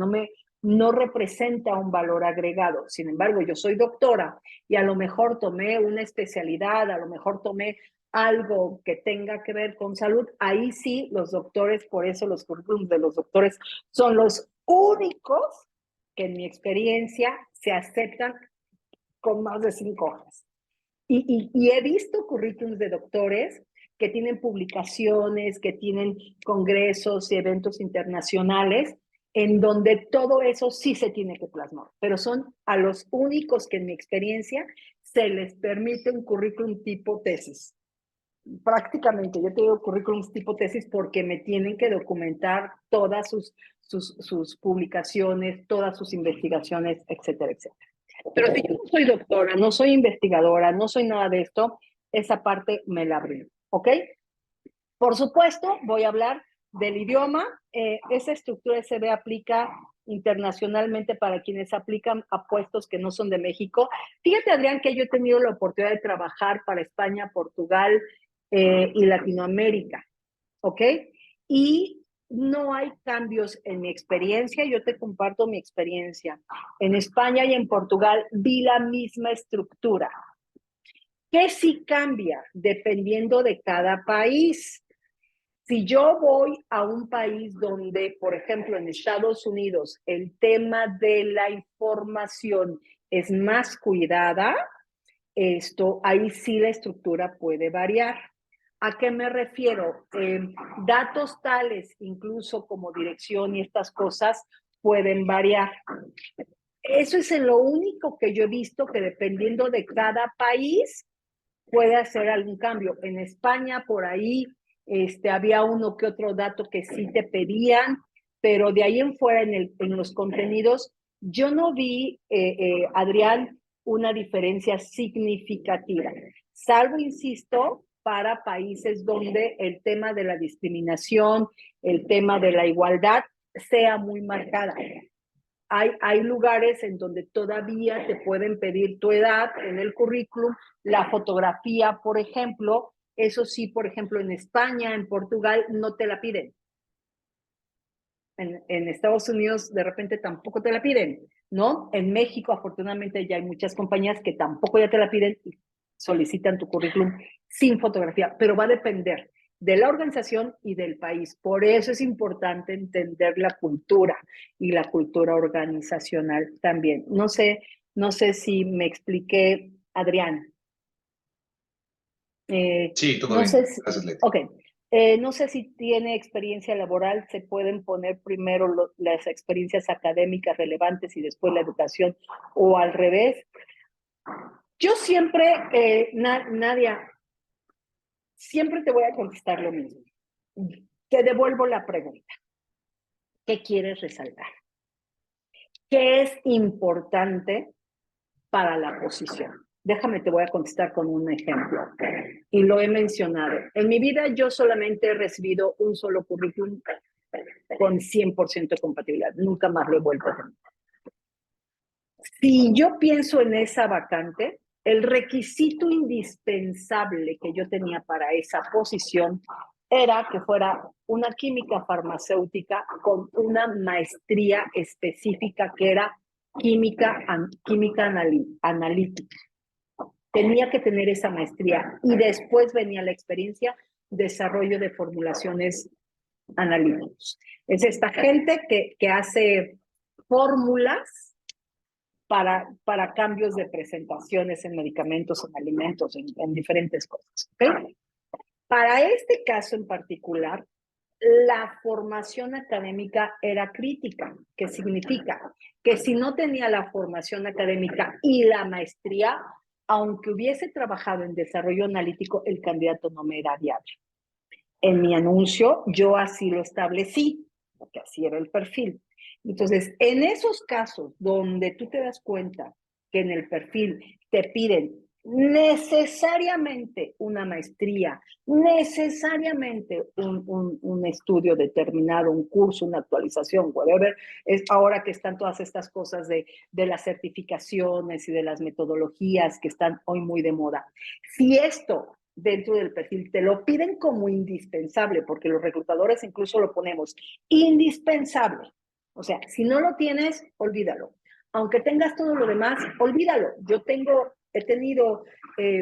no representa un valor agregado. Sin embargo, yo soy doctora y a lo mejor tomé una especialidad, a lo mejor tomé algo que tenga que ver con salud. Ahí sí, los doctores, por eso los currículums de los doctores son los únicos que en mi experiencia se aceptan con más de 5 hojas. Y he visto currículums de doctores que tienen publicaciones, que tienen congresos y eventos internacionales, en donde todo eso sí se tiene que plasmar, pero son a los únicos que en mi experiencia se les permite un currículum tipo tesis. Prácticamente, yo tengo currículums tipo tesis porque me tienen que documentar todas sus publicaciones, todas sus investigaciones, etcétera, etcétera. Pero si yo no soy doctora, no soy investigadora, no soy nada de esto, esa parte me la abrí, ¿ok? Por supuesto, voy a hablar del idioma. Esa estructura SB aplica internacionalmente para quienes aplican a puestos que no son de México. Fíjate, Adrián, que yo he tenido la oportunidad de trabajar para España, Portugal y Latinoamérica, ¿ok? Y no hay cambios en mi experiencia, yo te comparto mi experiencia. En España y en Portugal vi la misma estructura. ¿Qué sí cambia? Dependiendo de cada país. Si yo voy a un país donde, por ejemplo, en Estados Unidos, el tema de la información es más cuidada, ahí sí la estructura puede variar. ¿A qué me refiero? Datos tales, incluso como dirección y estas cosas, pueden variar. Eso es en lo único que yo he visto que dependiendo de cada país puede hacer algún cambio. En España, por ahí, había uno que otro dato que sí te pedían, pero de ahí en fuera, en los contenidos, yo no vi, Adrián, una diferencia significativa, salvo, insisto, para países donde el tema de la discriminación, el tema de la igualdad sea muy marcada. Hay lugares en donde todavía te pueden pedir tu edad en el currículum, la fotografía, por ejemplo. Eso sí, por ejemplo, en España, en Portugal, no te la piden. En Estados Unidos, de repente, tampoco te la piden, ¿no? En México, afortunadamente, ya hay muchas compañías que tampoco ya te la piden y solicitan tu currículum sin fotografía, pero va a depender de la organización y del país. Por eso es importante entender la cultura y la cultura organizacional también. No sé si me expliqué, Adrián. Sí, todo no bien. sé si, Gracias, Leti. Ok. No sé si tiene experiencia laboral, se pueden poner primero las experiencias académicas relevantes y después la educación, o al revés. Yo siempre, Nadia, siempre te voy a contestar lo mismo. Te devuelvo la pregunta. ¿Qué quieres resaltar? ¿Qué es importante para la posición? Déjame, te voy a contestar con un ejemplo. Y lo he mencionado. En mi vida yo solamente he recibido un solo currículum con 100% de compatibilidad. Nunca más lo he vuelto a tener. Si yo pienso en esa vacante, El requisito indispensable que yo tenía para esa posición era que fuera una química farmacéutica con una maestría específica que era química analítica. Tenía que tener esa maestría y después venía la experiencia, desarrollo de formulaciones analíticas. Es esta gente que hace fórmulas para cambios de presentaciones en medicamentos, en alimentos, en diferentes cosas. ¿Okay? Para este caso en particular, la formación académica era crítica. ¿Qué significa? Que si no tenía la formación académica y la maestría, aunque hubiese trabajado en desarrollo analítico, el candidato no me era viable. En mi anuncio, yo así lo establecí, porque así era el perfil. Entonces, en esos casos donde tú te das cuenta que en el perfil te piden necesariamente una maestría, necesariamente un estudio determinado, un curso, una actualización, whatever, es ahora que están todas estas cosas de las certificaciones y de las metodologías que están hoy muy de moda. Si esto dentro del perfil te lo piden como indispensable, porque los reclutadores incluso lo ponemos indispensable. O sea, si no lo tienes, olvídalo. Aunque tengas todo lo demás, olvídalo. He tenido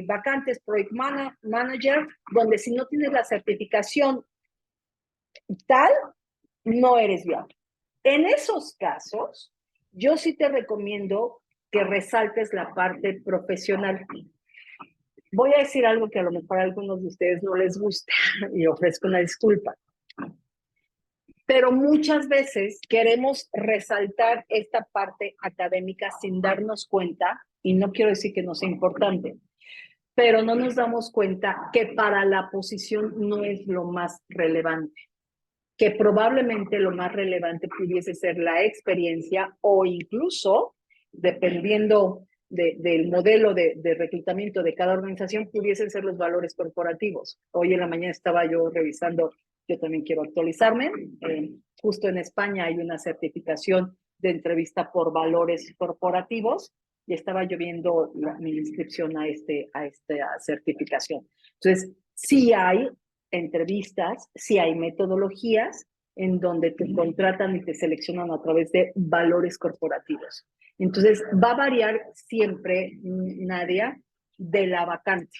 vacantes Project Manager, donde si no tienes la certificación tal, no eres viable. En esos casos, yo sí te recomiendo que resaltes la parte profesional. Voy a decir algo que a lo mejor a algunos de ustedes no les gusta y ofrezco una disculpa. Pero muchas veces queremos resaltar esta parte académica sin darnos cuenta, y no quiero decir que no sea importante, pero no nos damos cuenta que para la posición no es lo más relevante, que probablemente lo más relevante pudiese ser la experiencia o incluso, dependiendo del modelo de reclutamiento de cada organización, pudiesen ser los valores corporativos. Hoy en la mañana estaba yo revisando, yo también quiero actualizarme, justo en España hay una certificación de entrevista por valores corporativos y estaba yo viendo mi inscripción a esta certificación. Entonces, sí hay entrevistas, sí hay metodologías en donde te contratan y te seleccionan a través de valores corporativos. Entonces, va a variar siempre, Nadia, de la vacante.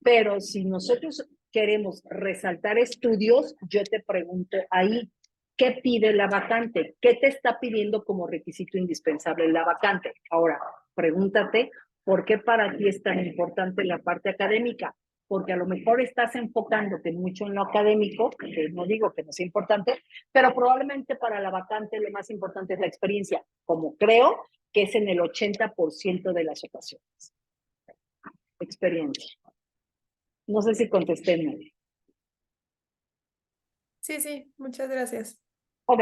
Pero si nosotros queremos resaltar estudios, yo te pregunto ahí, ¿qué pide la vacante? ¿Qué te está pidiendo como requisito indispensable la vacante? Ahora, pregúntate, ¿por qué para ti es tan importante la parte académica? Porque a lo mejor estás enfocándote mucho en lo académico, que no digo que no sea importante, pero probablemente para la vacante lo más importante es la experiencia, como creo que es en el 80% de las ocasiones. Experiencia. No sé si contesté, Nelly. Sí, muchas gracias. Ok.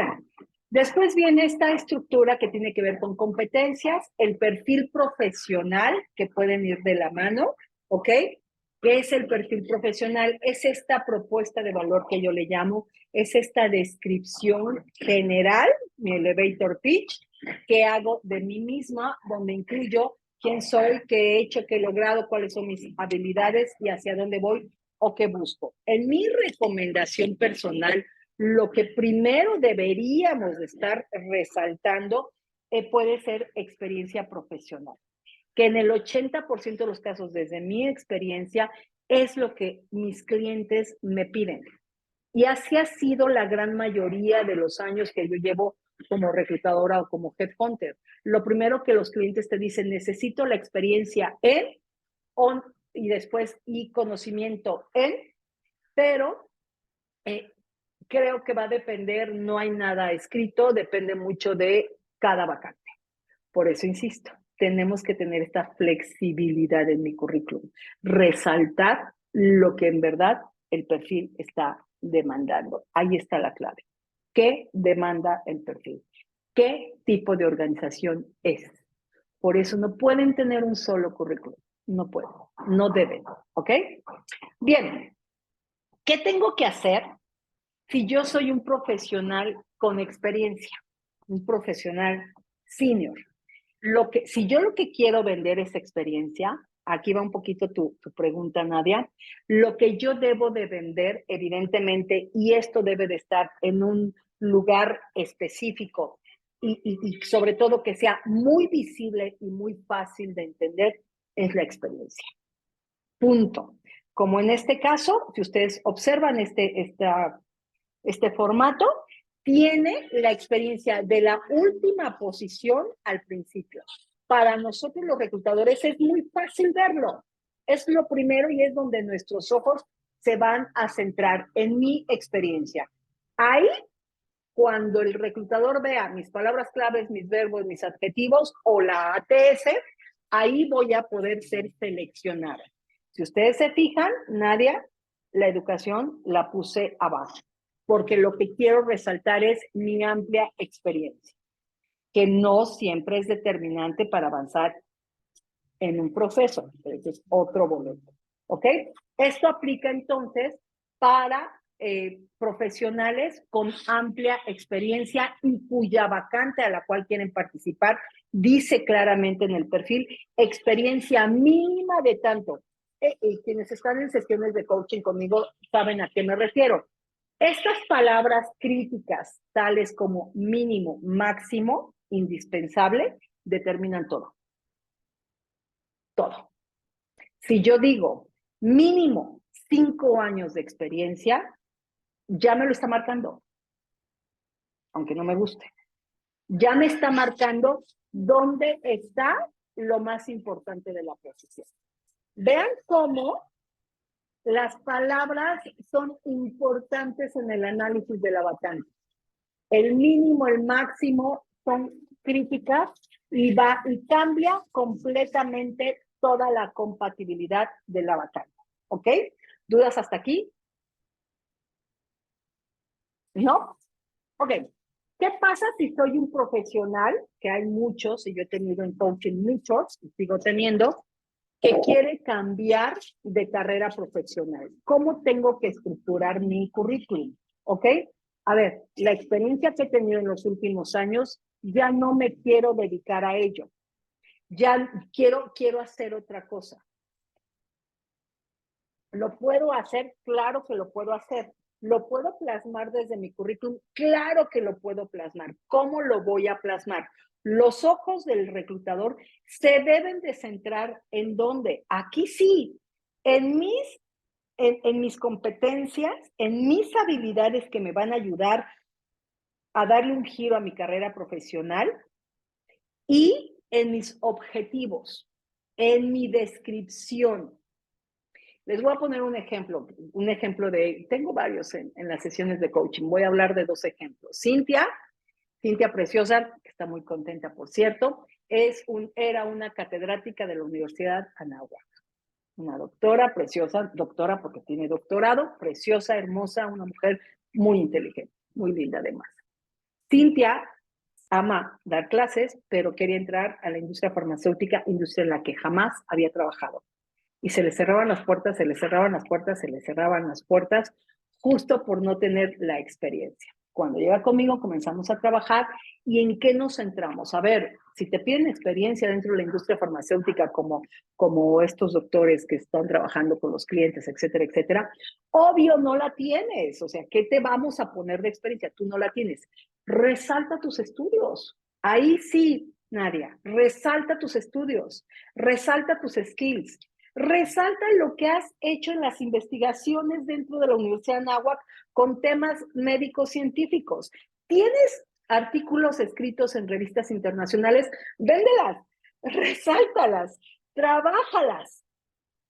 Después viene esta estructura que tiene que ver con competencias, el perfil profesional, que pueden ir de la mano, ¿ok? ¿Qué es el perfil profesional? Es esta propuesta de valor que yo le llamo, es esta descripción general, mi elevator pitch, que hago de mí misma, donde incluyo quién soy, qué he hecho, qué he logrado, cuáles son mis habilidades y hacia dónde voy o qué busco. En mi recomendación personal, lo que primero deberíamos de estar resaltando puede ser experiencia profesional, que en el 80% de los casos, desde mi experiencia, es lo que mis clientes me piden. Y así ha sido la gran mayoría de los años que yo llevo como reclutadora o como headhunter. Lo primero que los clientes te dicen, necesito la experiencia en, y después y conocimiento en, pero creo que va a depender, no hay nada escrito, depende mucho de cada vacante. Por eso insisto, tenemos que tener esta flexibilidad en mi currículum, resaltar lo que en verdad el perfil está demandando. Ahí está la clave. ¿Qué demanda el perfil? ¿Qué tipo de organización es? Por eso no pueden tener un solo currículum. No pueden, no deben. ¿Ok? Bien. ¿Qué tengo que hacer si yo soy un profesional con experiencia, un profesional senior? Si yo lo que quiero vender es experiencia, aquí va un poquito tu pregunta, Nadia, lo que yo debo de vender, evidentemente, y esto debe de estar en un lugar específico y sobre todo que sea muy visible y muy fácil de entender, es la experiencia. Punto. Como en este caso, si ustedes observan este formato, tiene la experiencia de la última posición al principio. Para nosotros los reclutadores es muy fácil verlo. Es lo primero y es donde nuestros ojos se van a centrar en mi experiencia. Ahí, cuando el reclutador vea mis palabras claves, mis verbos, mis adjetivos o la ATS, ahí voy a poder ser seleccionada. Si ustedes se fijan, Nadia, la educación la puse abajo, porque lo que quiero resaltar es mi amplia experiencia, que no siempre es determinante para avanzar en un proceso. Ese es otro boleto, ¿ok? Esto aplica entonces para profesionales con amplia experiencia y cuya vacante a la cual quieren participar dice claramente en el perfil experiencia mínima de tanto. Quienes están en sesiones de coaching conmigo saben a qué me refiero. Estas palabras críticas, tales como mínimo, máximo, indispensable, determinan todo. Todo. Si yo digo mínimo 5 años de experiencia, ya me lo está marcando, aunque no me guste. Ya me está marcando dónde está lo más importante de la posición. Vean cómo las palabras son importantes en el análisis de la vacante. El mínimo, el máximo son críticas y cambia completamente toda la compatibilidad de la vacante. ¿Ok? ¿Dudas hasta aquí? ¿No? Ok. ¿Qué pasa si soy un profesional, que hay muchos, y yo he tenido en coaching muchos, y sigo teniendo, que quiere cambiar de carrera profesional? ¿Cómo tengo que estructurar mi currículum? ¿Ok? A ver, la experiencia que he tenido en los últimos años, ya no me quiero dedicar a ello. Ya quiero hacer otra cosa. ¿Lo puedo hacer? Claro que lo puedo hacer. ¿Lo puedo plasmar desde mi currículum? Claro que lo puedo plasmar. ¿Cómo lo voy a plasmar? Los ojos del reclutador se deben de centrar en dónde. Aquí sí, en mis competencias, en mis habilidades que me van a ayudar a darle un giro a mi carrera profesional y en mis objetivos, en mi descripción. Les voy a poner un ejemplo tengo varios en las sesiones de coaching, voy a hablar de 2 ejemplos. Cintia Preciosa, que está muy contenta, por cierto, era una catedrática de la Universidad Anáhuac, una doctora preciosa, doctora porque tiene doctorado, preciosa, hermosa, una mujer muy inteligente, muy linda además. Cintia ama dar clases, pero quería entrar a la industria farmacéutica, industria en la que jamás había trabajado. Y se le cerraban las puertas, se le cerraban las puertas, se le cerraban las puertas, justo por no tener la experiencia. Cuando llega conmigo comenzamos a trabajar y ¿en qué nos centramos? A ver, si te piden experiencia dentro de la industria farmacéutica como estos doctores que están trabajando con los clientes, etcétera, etcétera, obvio no la tienes. O sea, ¿qué te vamos a poner de experiencia? Tú no la tienes. Resalta tus estudios. Ahí sí, Nadia, resalta tus estudios, resalta tus skills. Resalta lo que has hecho en las investigaciones dentro de la Universidad de Anáhuac con temas médicos científicos. ¿Tienes artículos escritos en revistas internacionales? Véndelas, resáltalas, trabájalas.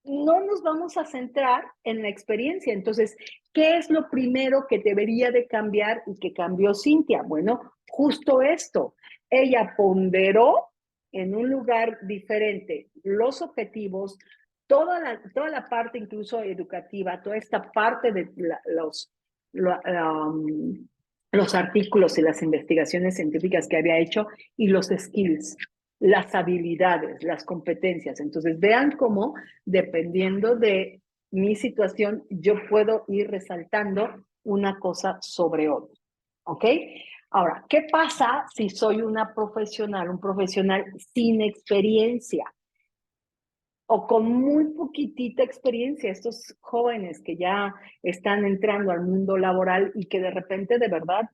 No nos vamos a centrar en la experiencia. Entonces, ¿qué es lo primero que debería de cambiar y que cambió Cintia? Bueno, justo esto. Ella ponderó en un lugar diferente los objetivos, toda la parte incluso educativa, toda esta parte de los artículos y las investigaciones científicas que había hecho y los skills, las habilidades, las competencias. Entonces, vean cómo, dependiendo de mi situación, yo puedo ir resaltando una cosa sobre otra. ¿Ok? Ahora, ¿qué pasa si soy una profesional, un profesional sin experiencia o con muy poquitita experiencia? Estos jóvenes que ya están entrando al mundo laboral y que de repente, de verdad,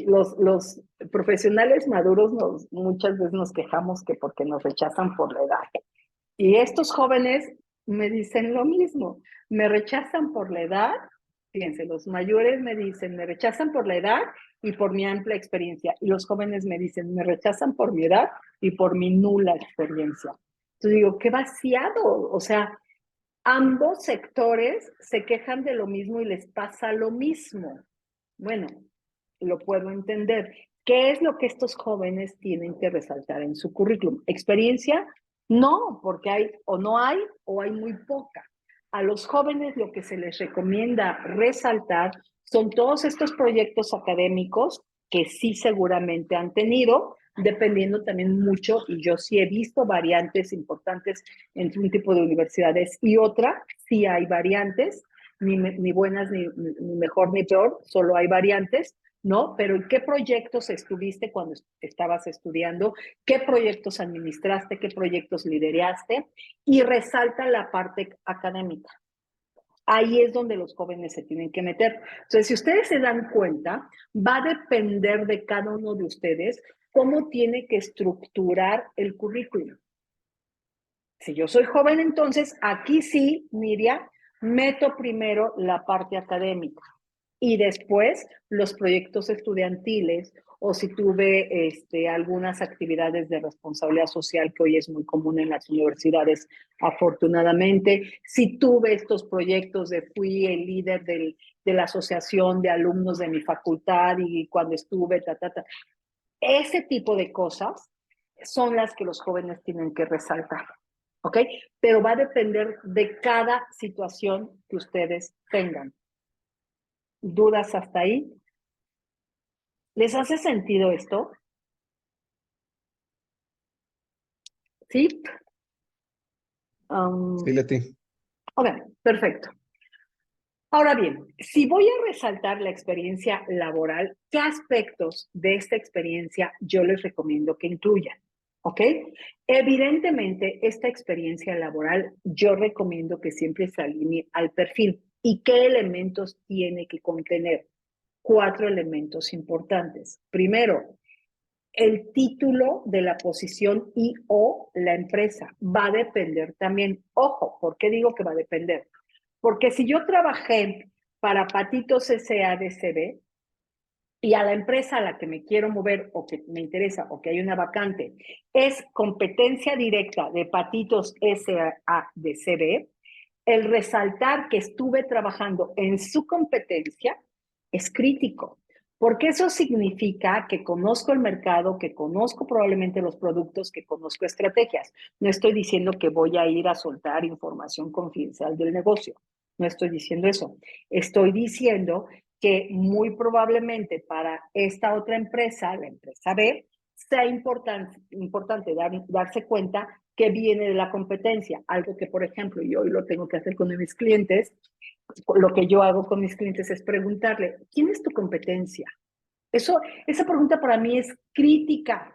los profesionales maduros muchas veces nos quejamos que porque nos rechazan por la edad. Y estos jóvenes me dicen lo mismo, me rechazan por la edad. Fíjense, los mayores me dicen, me rechazan por la edad y por mi amplia experiencia. Y los jóvenes me dicen, me rechazan por mi edad y por mi nula experiencia. Entonces digo, qué vaciado. O sea, ambos sectores se quejan de lo mismo y les pasa lo mismo. Bueno, lo puedo entender. ¿Qué es lo que estos jóvenes tienen que resaltar en su currículum? ¿Experiencia? No, porque hay o hay muy poca. A los jóvenes lo que se les recomienda resaltar son todos estos proyectos académicos que sí seguramente han tenido, dependiendo también mucho, y yo sí he visto variantes importantes entre un tipo de universidades y otra, sí hay variantes, ni buenas, ni mejor, ni peor, solo hay variantes, ¿no? Pero ¿en qué proyectos estuviste cuando estabas estudiando? ¿Qué proyectos administraste? ¿Qué proyectos lideraste? Y resalta la parte académica. Ahí es donde los jóvenes se tienen que meter. Entonces, si ustedes se dan cuenta, va a depender de cada uno de ustedes cómo tiene que estructurar el currículum. Si yo soy joven, entonces aquí sí, Nidia, meto primero la parte académica y después los proyectos estudiantiles o si tuve algunas actividades de responsabilidad social que hoy es muy común en las universidades, afortunadamente. Si tuve estos proyectos fui el líder de la asociación de alumnos de mi facultad y cuando estuve, ese tipo de cosas son las que los jóvenes tienen que resaltar. ¿Ok? Pero va a depender de cada situación que ustedes tengan. ¿Dudas hasta ahí? ¿Les hace sentido esto? ¿Sí? Sí, Leti. Ok, perfecto. Ahora bien, si voy a resaltar la experiencia laboral, ¿qué aspectos de esta experiencia yo les recomiendo que incluyan? ¿Ok? Evidentemente, esta experiencia laboral yo recomiendo que siempre se alinee al perfil. ¿Y qué elementos tiene que contener? 4 elementos importantes. Primero, el título de la posición y o la empresa. Va a depender también. Ojo, ¿por qué digo que va a depender? Porque si yo trabajé para Patitos S.A.D.C.B. y a la empresa a la que me quiero mover o que me interesa o que hay una vacante es competencia directa de Patitos S.A.D.C.B., el resaltar que estuve trabajando en su competencia es crítico, porque eso significa que conozco el mercado, que conozco probablemente los productos, que conozco estrategias. No estoy diciendo que voy a ir a soltar información confidencial del negocio. No estoy diciendo eso. Estoy diciendo que muy probablemente para esta otra empresa, la empresa B, sea importante darse cuenta que viene de la competencia. Algo que, por ejemplo, yo hoy lo tengo que hacer con mis clientes. Lo que yo hago con mis clientes es preguntarle, ¿quién es tu competencia? Esa pregunta para mí es crítica,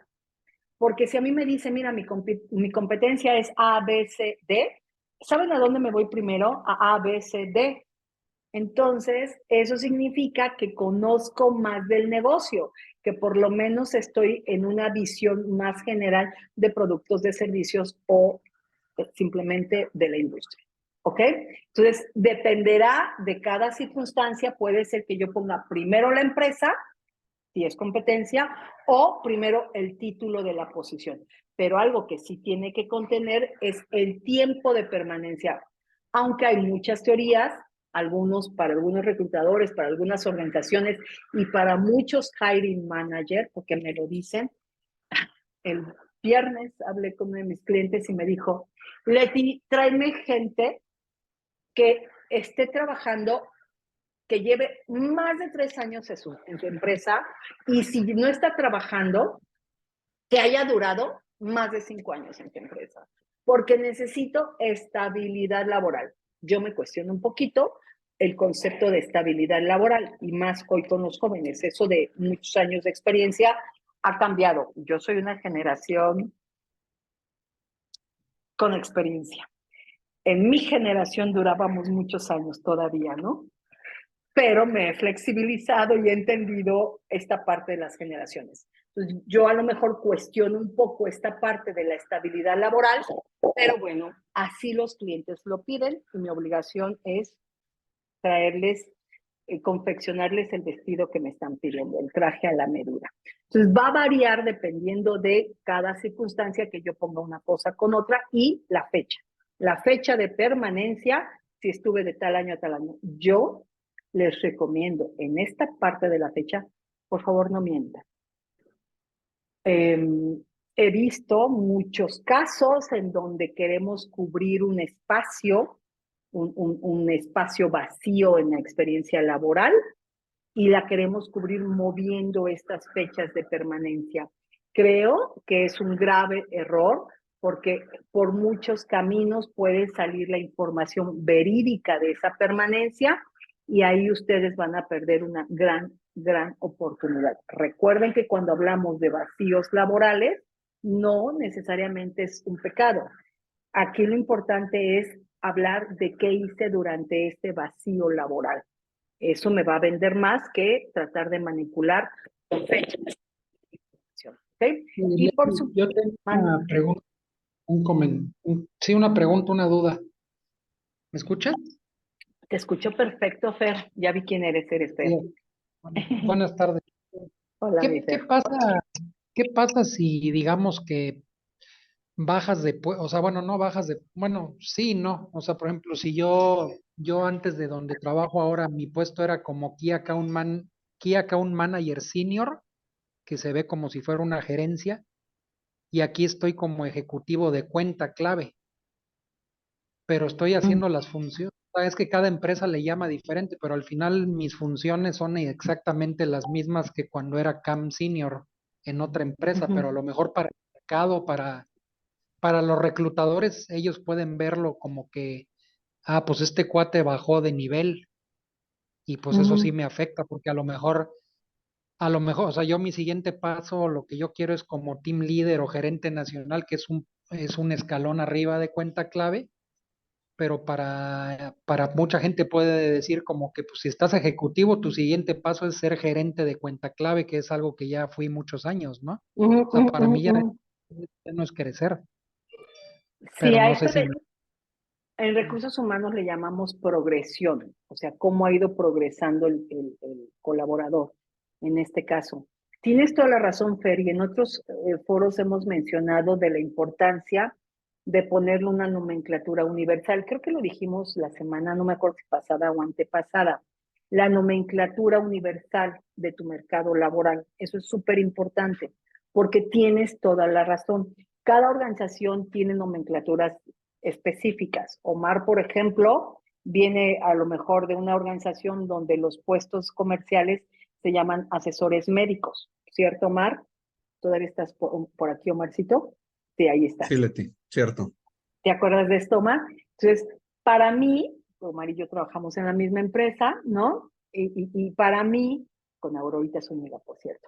porque si a mí me dice, mira, mi competencia es A, B, C, D, ¿saben a dónde me voy primero? A B, C, D. Entonces, eso significa que conozco más del negocio, que por lo menos estoy en una visión más general de productos, de servicios o simplemente de la industria. ¿Ok? Entonces, dependerá de cada circunstancia. Puede ser que yo ponga primero la empresa, si es competencia, o primero el título de la posición. Pero algo que sí tiene que contener es el tiempo de permanencia. Aunque hay muchas teorías, para algunos reclutadores, para algunas organizaciones y para muchos hiring managers, porque me lo dicen. El viernes hablé con uno de mis clientes y me dijo, Leti, tráeme gente que esté trabajando, que lleve más de 3 años en su empresa y si no está trabajando, que haya durado más de 5 años en tu empresa, porque necesito estabilidad laboral. Yo me cuestiono un poquito, el concepto de estabilidad laboral y más hoy con los jóvenes. Eso de muchos años de experiencia ha cambiado. Yo soy una generación con experiencia. En mi generación durábamos muchos años todavía, ¿no? Pero me he flexibilizado y he entendido esta parte de las generaciones. Entonces, yo a lo mejor cuestiono un poco esta parte de la estabilidad laboral, pero bueno, así los clientes lo piden y mi obligación es traerles, confeccionarles el vestido que me están pidiendo, el traje a la medida. Entonces va a variar dependiendo de cada circunstancia que yo ponga una cosa con otra y la fecha. La fecha de permanencia, si estuve de tal año a tal año. Yo les recomiendo en esta parte de la fecha, por favor no mientan. He visto muchos casos en donde queremos cubrir un espacio, un espacio vacío en la experiencia laboral y la queremos cubrir moviendo estas fechas de permanencia. Creo que es un grave error porque por muchos caminos puede salir la información verídica de esa permanencia y ahí ustedes van a perder una gran oportunidad. Recuerden que cuando hablamos de vacíos laborales, no necesariamente es un pecado. Aquí lo importante es hablar de qué hice durante este vacío laboral. Eso me va a vender más que tratar de manipular con fechas. ¿Okay? Y por su... Yo tengo una pregunta, sí, una pregunta, una duda. ¿Me escuchas? Te escucho perfecto, Fer. Ya vi quién eres, Fer. Bien. Buenas tardes. Hola, mi ¿Qué Fer. pasa si digamos que bajas de, o sea, bueno, no bajas de, bueno, sí, no, o sea, por ejemplo, si yo antes de donde trabajo ahora, mi puesto era como Key Account Manager Senior, que se ve como si fuera una gerencia, y aquí estoy como ejecutivo de cuenta clave, pero estoy haciendo las funciones. O sea, es que cada empresa le llama diferente, pero al final mis funciones son exactamente las mismas que cuando era CAM Senior en otra empresa, pero a lo mejor para el mercado, para los reclutadores, ellos pueden verlo como que, pues este cuate bajó de nivel y pues eso sí me afecta porque o sea, yo mi siguiente paso, lo que yo quiero es como team leader o gerente nacional, que es un escalón arriba de cuenta clave, pero para mucha gente puede decir como que pues si estás ejecutivo, tu siguiente paso es ser gerente de cuenta clave, que es algo que ya fui muchos años, ¿no? O sea, para mí ya no es crecer, Sí, pero a no sé esto si en recursos humanos le llamamos progresión, o sea, cómo ha ido progresando el colaborador en este caso. Tienes toda la razón, Fer, y en otros foros hemos mencionado de la importancia de ponerle una nomenclatura universal. Creo que lo dijimos la semana, no me acuerdo si pasada o antepasada. La nomenclatura universal de tu mercado laboral. Eso es súper importante, porque tienes toda la razón. Cada organización tiene nomenclaturas específicas. Omar, por ejemplo, viene a lo mejor de una organización donde los puestos comerciales se llaman asesores médicos, ¿cierto, Omar? ¿Todavía estás por aquí, Omarcito? Sí, ahí estás. Sí, Leti, cierto. ¿Te acuerdas de esto, Omar? Entonces, para mí, Omar y yo trabajamos en la misma empresa, ¿no? Y para mí, con Aurorita Zúñiga, por cierto,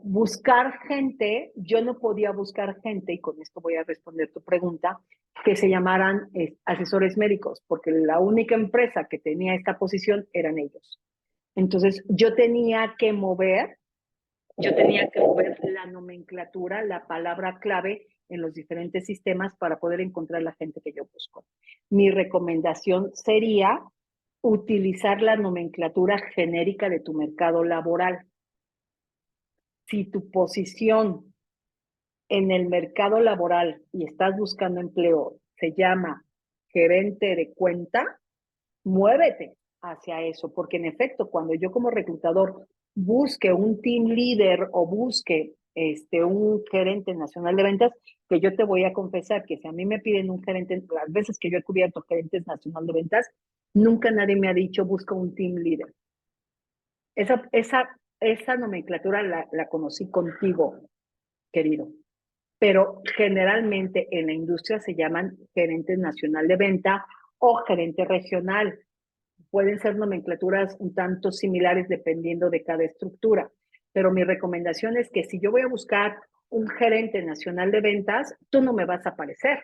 buscar gente, yo no podía buscar gente, y con esto voy a responder tu pregunta, que se llamaran asesores médicos, porque la única empresa que tenía esta posición eran ellos. Entonces, yo tenía que mover la nomenclatura, la palabra clave en los diferentes sistemas para poder encontrar la gente que yo busco. Mi recomendación sería utilizar la nomenclatura genérica de tu mercado laboral. Si tu posición en el mercado laboral y estás buscando empleo se llama gerente de cuenta, muévete hacia eso, porque en efecto, cuando yo como reclutador busque un team leader o busque un gerente nacional de ventas, que yo te voy a confesar que si a mí me piden un gerente, las veces que yo he cubierto gerentes nacional de ventas, nunca nadie me ha dicho busca un team leader. Esa nomenclatura la conocí contigo, querido. Pero generalmente en la industria se llaman gerente nacional de venta o gerente regional. pueden ser nomenclaturas un tanto similares dependiendo de cada estructura, pero mi recomendación es que si yo voy a buscar un gerente nacional de ventas, tú no me vas a aparecer.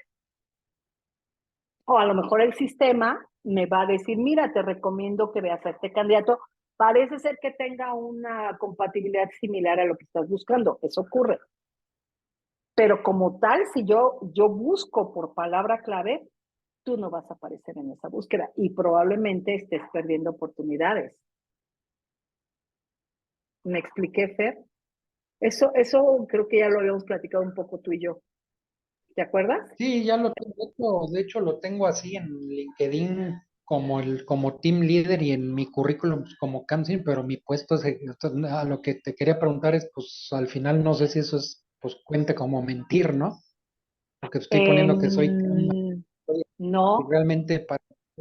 O a lo mejor el sistema me va a decir, mira, te recomiendo que veas a este candidato. Parece ser que tenga una compatibilidad similar a lo que estás buscando. Eso ocurre. Pero como tal, si yo busco por palabra clave, tú no vas a aparecer en esa búsqueda y probablemente estés perdiendo oportunidades. ¿Me expliqué, Fer? Eso creo que ya lo habíamos platicado un poco tú y yo. ¿Te acuerdas? Sí, ya lo tengo, de hecho lo tengo así en LinkedIn como team leader y en mi currículum pues, como counselor, pero mi puesto es, a lo que te quería preguntar es, pues al final no sé si eso es, pues cuenta como mentir, ¿no? Porque estoy poniendo que soy y No, realmente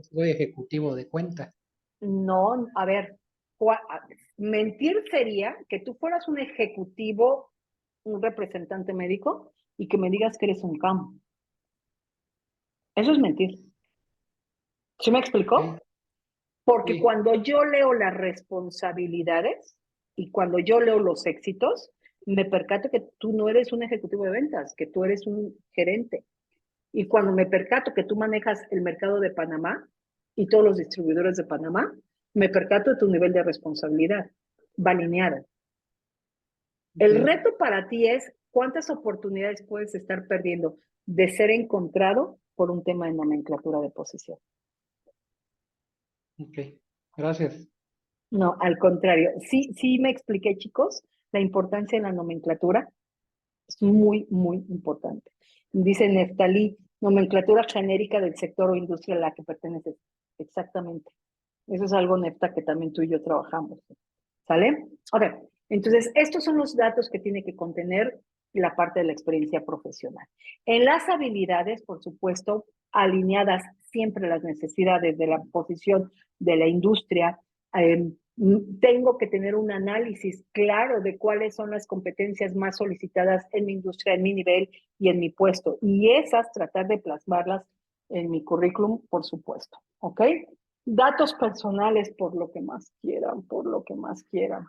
soy ejecutivo de cuenta. no, a ver, mentir sería que tú fueras un ejecutivo, un representante médico y que me digas que eres un CAM. Eso es mentir. ¿Sí me explicó? Ok, Porque sí, cuando yo leo las responsabilidades y cuando yo leo los éxitos, me percato que tú no eres un ejecutivo de ventas, que tú eres un gerente. Y cuando me percato que tú manejas el mercado de Panamá y todos los distribuidores de Panamá, me percato de tu nivel de responsabilidad. Va alineado. ok, El reto para ti es cuántas oportunidades puedes estar perdiendo de ser encontrado por un tema de nomenclatura de posición. ok. Gracias. No, al contrario. Sí me expliqué, chicos, la importancia de la nomenclatura es muy, muy importante. Dice Neftalí, nomenclatura genérica del sector o industria a la que perteneces. Exactamente. Eso es algo, Nefta, que también tú y yo trabajamos. ¿Sale? Ok, entonces estos son los datos que tiene que contener la parte de la experiencia profesional. En las habilidades, por supuesto, alineadas siempre a las necesidades de la posición de la industria, tengo que tener un análisis claro de cuáles son las competencias más solicitadas en mi industria, en mi nivel y en mi puesto. Y esas tratar de plasmarlas en mi currículum, por supuesto. ¿Ok? Datos personales por lo que más quieran, por lo que más quieran.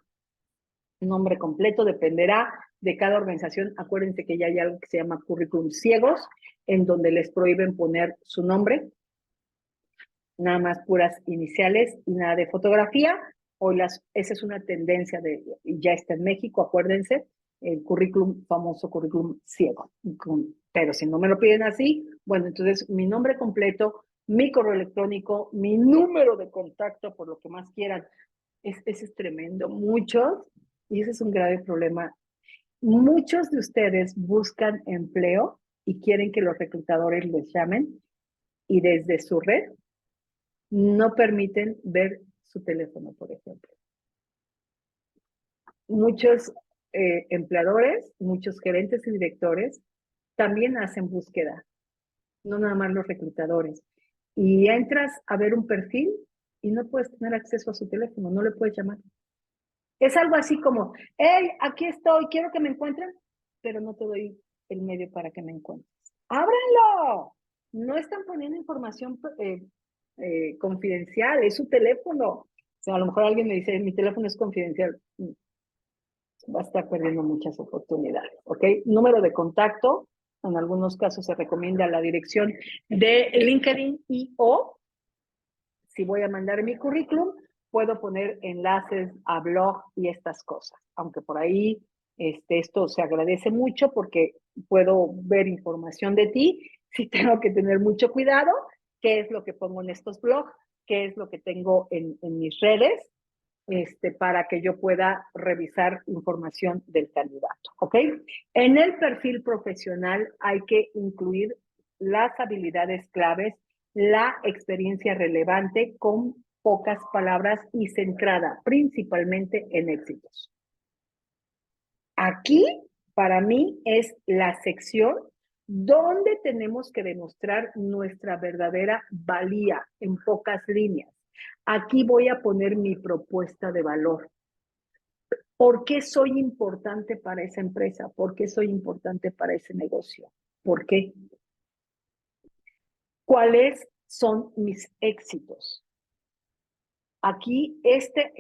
Nombre completo dependerá de cada organización. Acuérdense que ya hay algo que se llama currículum ciegos, en donde les prohíben poner su nombre, nada más puras iniciales y nada de fotografía. Hoy esa es una tendencia ya está en México, acuérdense, el currículum, famoso currículum ciego. Pero si no me lo piden así, bueno, entonces mi nombre completo, mi correo electrónico, mi número de contacto, por lo que más quieran. Ese es tremendo. Muchos, y ese es un grave problema, muchos de ustedes buscan empleo y quieren que los reclutadores les llamen y desde su red no permiten ver su teléfono, por ejemplo. Muchos empleadores, muchos gerentes y directores también hacen búsqueda, no nada más los reclutadores. Y entras a ver un perfil y no puedes tener acceso a su teléfono, no le puedes llamar. Es algo así como, hey, aquí estoy, quiero que me encuentren, pero no te doy el medio para que me encuentres. ¡Ábranlo! No están poniendo información confidencial, es su teléfono. O sea, a lo mejor alguien me dice, mi teléfono es confidencial. Va a estar perdiendo muchas oportunidades, ¿ok? Número de contacto, en algunos casos se recomienda la dirección de LinkedIn y o, si voy a mandar mi currículum, puedo poner enlaces a blog y estas cosas, aunque por ahí esto se agradece mucho porque puedo ver información de ti, sí tengo que tener mucho cuidado, qué es lo que pongo en estos blogs, qué es lo que tengo en mis redes, para que yo pueda revisar información del candidato, ¿ok? En el perfil profesional hay que incluir las habilidades claves, la experiencia relevante con pocas palabras y centrada principalmente en éxitos. Aquí, para mí, es la sección donde tenemos que demostrar nuestra verdadera valía en pocas líneas. Aquí voy a poner mi propuesta de valor. ¿Por qué soy importante para esa empresa? ¿Por qué soy importante para ese negocio? ¿Por qué? ¿Cuáles son mis éxitos? Aquí, esta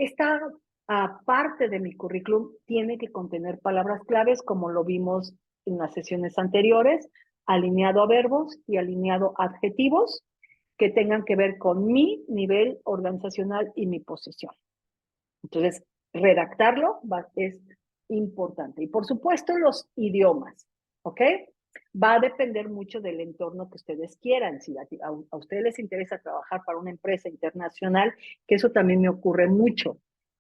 parte de mi currículum tiene que contener palabras claves, como lo vimos en las sesiones anteriores, alineado a verbos y alineado a adjetivos que tengan que ver con mi nivel organizacional y mi posición. Entonces, redactarlo es importante. Y por supuesto, los idiomas, ¿ok? Va a depender mucho del entorno que ustedes quieran. Si a ustedes les interesa trabajar para una empresa internacional, que eso también me ocurre mucho.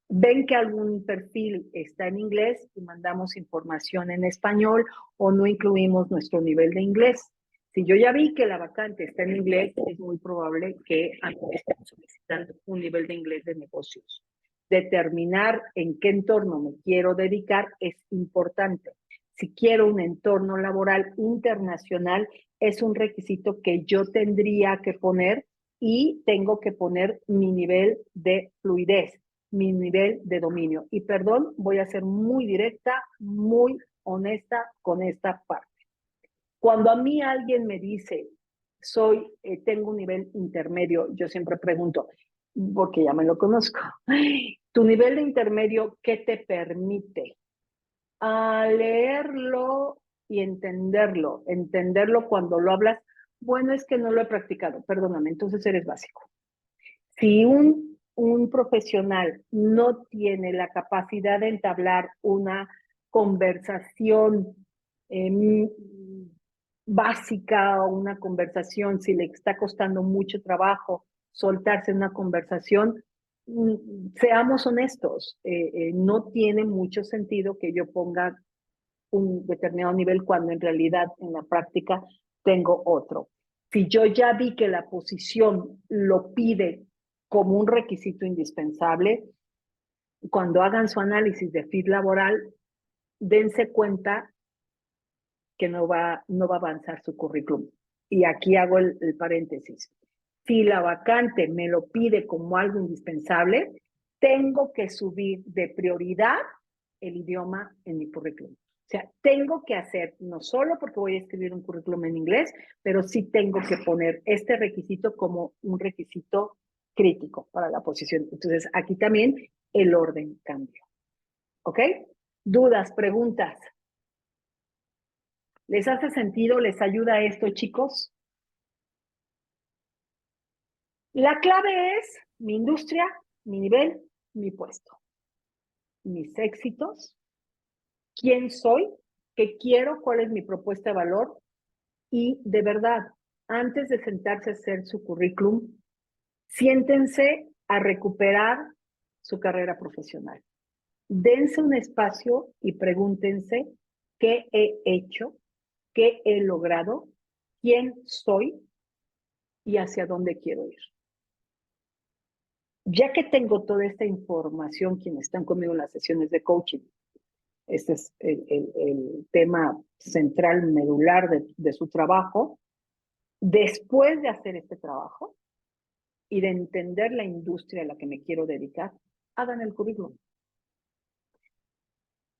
Ven que algún perfil está en inglés y mandamos información en español o no incluimos nuestro nivel de inglés. Si yo ya vi que la vacante está en inglés, es muy probable que estén solicitando un nivel de inglés de negocios. Determinar en qué entorno me quiero dedicar es importante. Si quiero un entorno laboral internacional, es un requisito que yo tendría que poner y tengo que poner mi nivel de fluidez, mi nivel de dominio. Y perdón, voy a ser muy directa, muy honesta con esta parte. Cuando a mí alguien me dice, tengo un nivel intermedio, yo siempre pregunto, porque ya me lo conozco, tu nivel de intermedio, ¿qué te permite? A leerlo y entenderlo. Entenderlo cuando lo hablas, bueno, es que no lo he practicado, perdóname, entonces eres básico. Si un profesional no tiene la capacidad de entablar una conversación básica o una conversación, si le está costando mucho trabajo soltarse en una conversación, seamos honestos, no tiene mucho sentido que yo ponga un determinado nivel cuando en realidad en la práctica tengo otro. Si yo ya vi que la posición lo pide como un requisito indispensable, cuando hagan su análisis de fit laboral, dense cuenta que no va a avanzar su currículum. Y aquí hago el paréntesis. Si la vacante me lo pide como algo indispensable, tengo que subir de prioridad el idioma en mi currículum. O sea, tengo que hacer, no solo porque voy a escribir un currículum en inglés, pero sí tengo que poner este requisito como un requisito crítico para la posición. Entonces, aquí también el orden cambió. ¿Ok? ¿Dudas, preguntas? ¿Les hace sentido? ¿Les ayuda esto, chicos? La clave es mi industria, mi nivel, mi puesto, mis éxitos, quién soy, qué quiero, cuál es mi propuesta de valor y de verdad, antes de sentarse a hacer su currículum, siéntense a recuperar su carrera profesional. Dense un espacio y pregúntense qué he hecho, qué he logrado, quién soy y hacia dónde quiero ir. Ya que tengo toda esta información, quienes están conmigo en las sesiones de coaching, este es el tema central, medular de su trabajo, después de hacer este trabajo y de entender la industria a la que me quiero dedicar, hagan el currículum.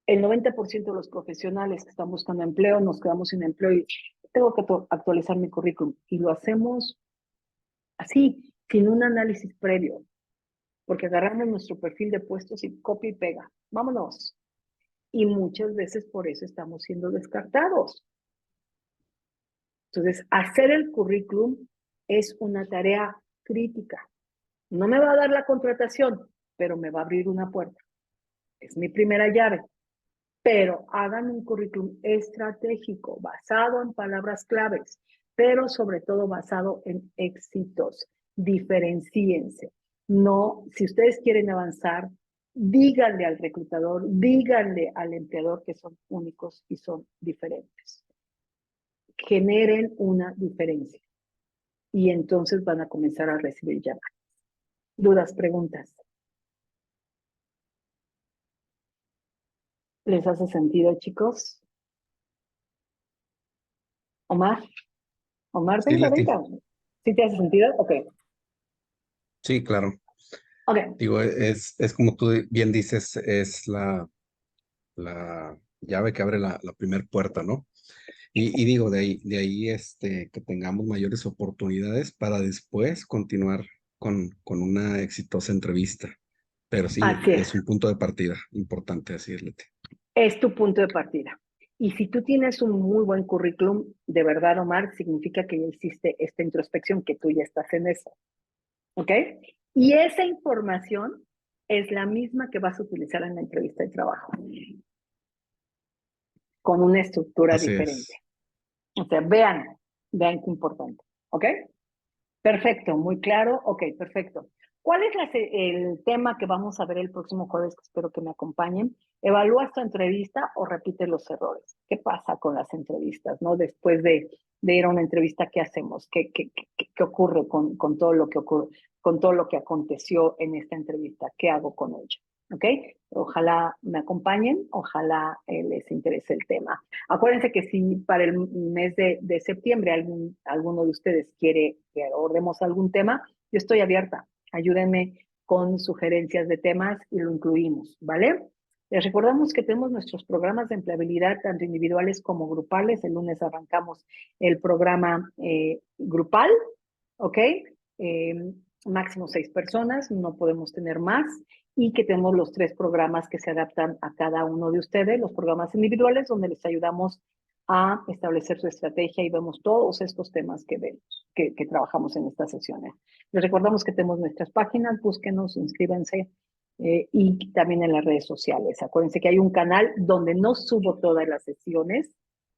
El 90% de los profesionales que están buscando empleo, nos quedamos sin empleo y tengo que actualizar mi currículum. Y lo hacemos así, sin un análisis previo, porque agarramos nuestro perfil de puestos y copia y pega. Vámonos. Y muchas veces por eso estamos siendo descartados. Entonces, hacer el currículum es una tarea crítica. No me va a dar la contratación, pero me va a abrir una puerta. Es mi primera llave. Pero hagan un currículum estratégico, basado en palabras claves, pero sobre todo basado en éxitos. Diferenciense. No, si ustedes quieren avanzar, díganle al reclutador, díganle al empleador que son únicos y son diferentes. Generen una diferencia y entonces van a comenzar a recibir llamadas. ¿Dudas, preguntas? ¿Les hace sentido, chicos? Omar, Sí, venga, Leti. venga. ¿Sí te hace sentido? Ok. Sí, claro. Ok. Digo, es como tú bien dices, es la llave que abre la primer puerta, ¿no? Y digo, de ahí que tengamos mayores oportunidades para después continuar con una exitosa entrevista. Pero sí, Así es. es un punto de partida importante, así es, Leti. Es tu punto de partida. Y si tú tienes un muy buen currículum, de verdad, Omar, significa que ya hiciste esta introspección, que tú ya estás en eso. ¿Ok? Y esa información es la misma que vas a utilizar en la entrevista de trabajo, con una estructura Así diferente. es. O sea, vean qué importante. ¿Ok? Perfecto, muy claro. Ok, perfecto. ¿Cuál es el tema que vamos a ver el próximo jueves? Que espero que me acompañen. ¿Evalúas tu entrevista o repites los errores? ¿Qué pasa con las entrevistas, no? Después de ir a una entrevista, ¿qué hacemos? ¿Qué ocurre con todo lo que ocurre, con todo lo que aconteció en esta entrevista? ¿Qué hago con ello? ¿Ok? Ojalá me acompañen, ojalá les interese el tema. Acuérdense que si para el mes de septiembre alguno de ustedes quiere que abordemos algún tema, yo estoy abierta. Ayúdenme con sugerencias de temas y lo incluimos, ¿vale? Les recordamos que tenemos nuestros programas de empleabilidad, tanto individuales como grupales. El lunes arrancamos el programa grupal, ¿ok? Máximo 6 personas, no podemos tener más. Y que tenemos los 3 programas que se adaptan a cada uno de ustedes, los programas individuales, donde les ayudamos a establecer su estrategia y vemos todos estos temas que vemos, que trabajamos en estas sesiones. Les recordamos que tenemos nuestras páginas, búsquenos, inscríbanse y también en las redes sociales. Acuérdense que hay un canal donde no subo todas las sesiones,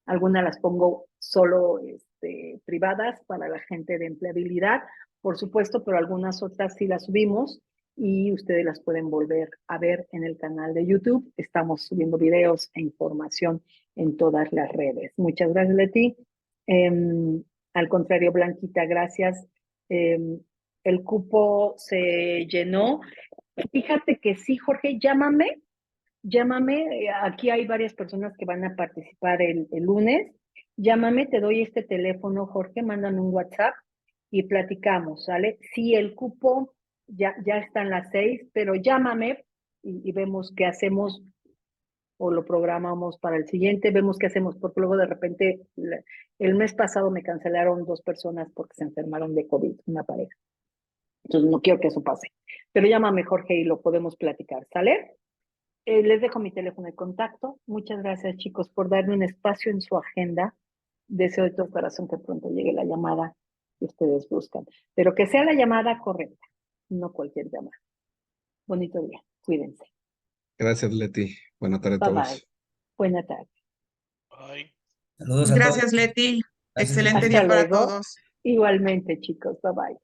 algunas las pongo solo privadas para la gente de empleabilidad, por supuesto, pero algunas otras sí las subimos y ustedes las pueden volver a ver en el canal de YouTube. Estamos subiendo videos e información en todas las redes. Muchas gracias, Leti. Al contrario, Blanquita, gracias. El cupo se llenó. Fíjate que sí, Jorge, llámame. Aquí hay varias personas que van a participar el lunes. Llámame, te doy este teléfono, Jorge, mándame un WhatsApp y platicamos, ¿sale? Sí, el cupo ya están las 6, pero llámame y vemos qué hacemos o lo programamos para el siguiente, vemos qué hacemos, porque luego de repente el mes pasado me cancelaron 2 personas porque se enfermaron de COVID, una pareja. Entonces no quiero que eso pase. Pero llámame, Jorge, y lo podemos platicar, ¿sale? Les dejo mi teléfono de contacto. Muchas gracias, chicos, por darme un espacio en su agenda. Deseo de todo corazón que pronto llegue la llamada que ustedes buscan, pero que sea la llamada correcta, no cualquier llamada. Bonito día. Cuídense. Gracias, Leti. Buena tarde a Bye todos. bye. Buena tarde. Bye. Saludos a todos. Gracias, Leti. Gracias, Excelente Leti. día Hasta para luego. todos. Igualmente, chicos. Bye bye.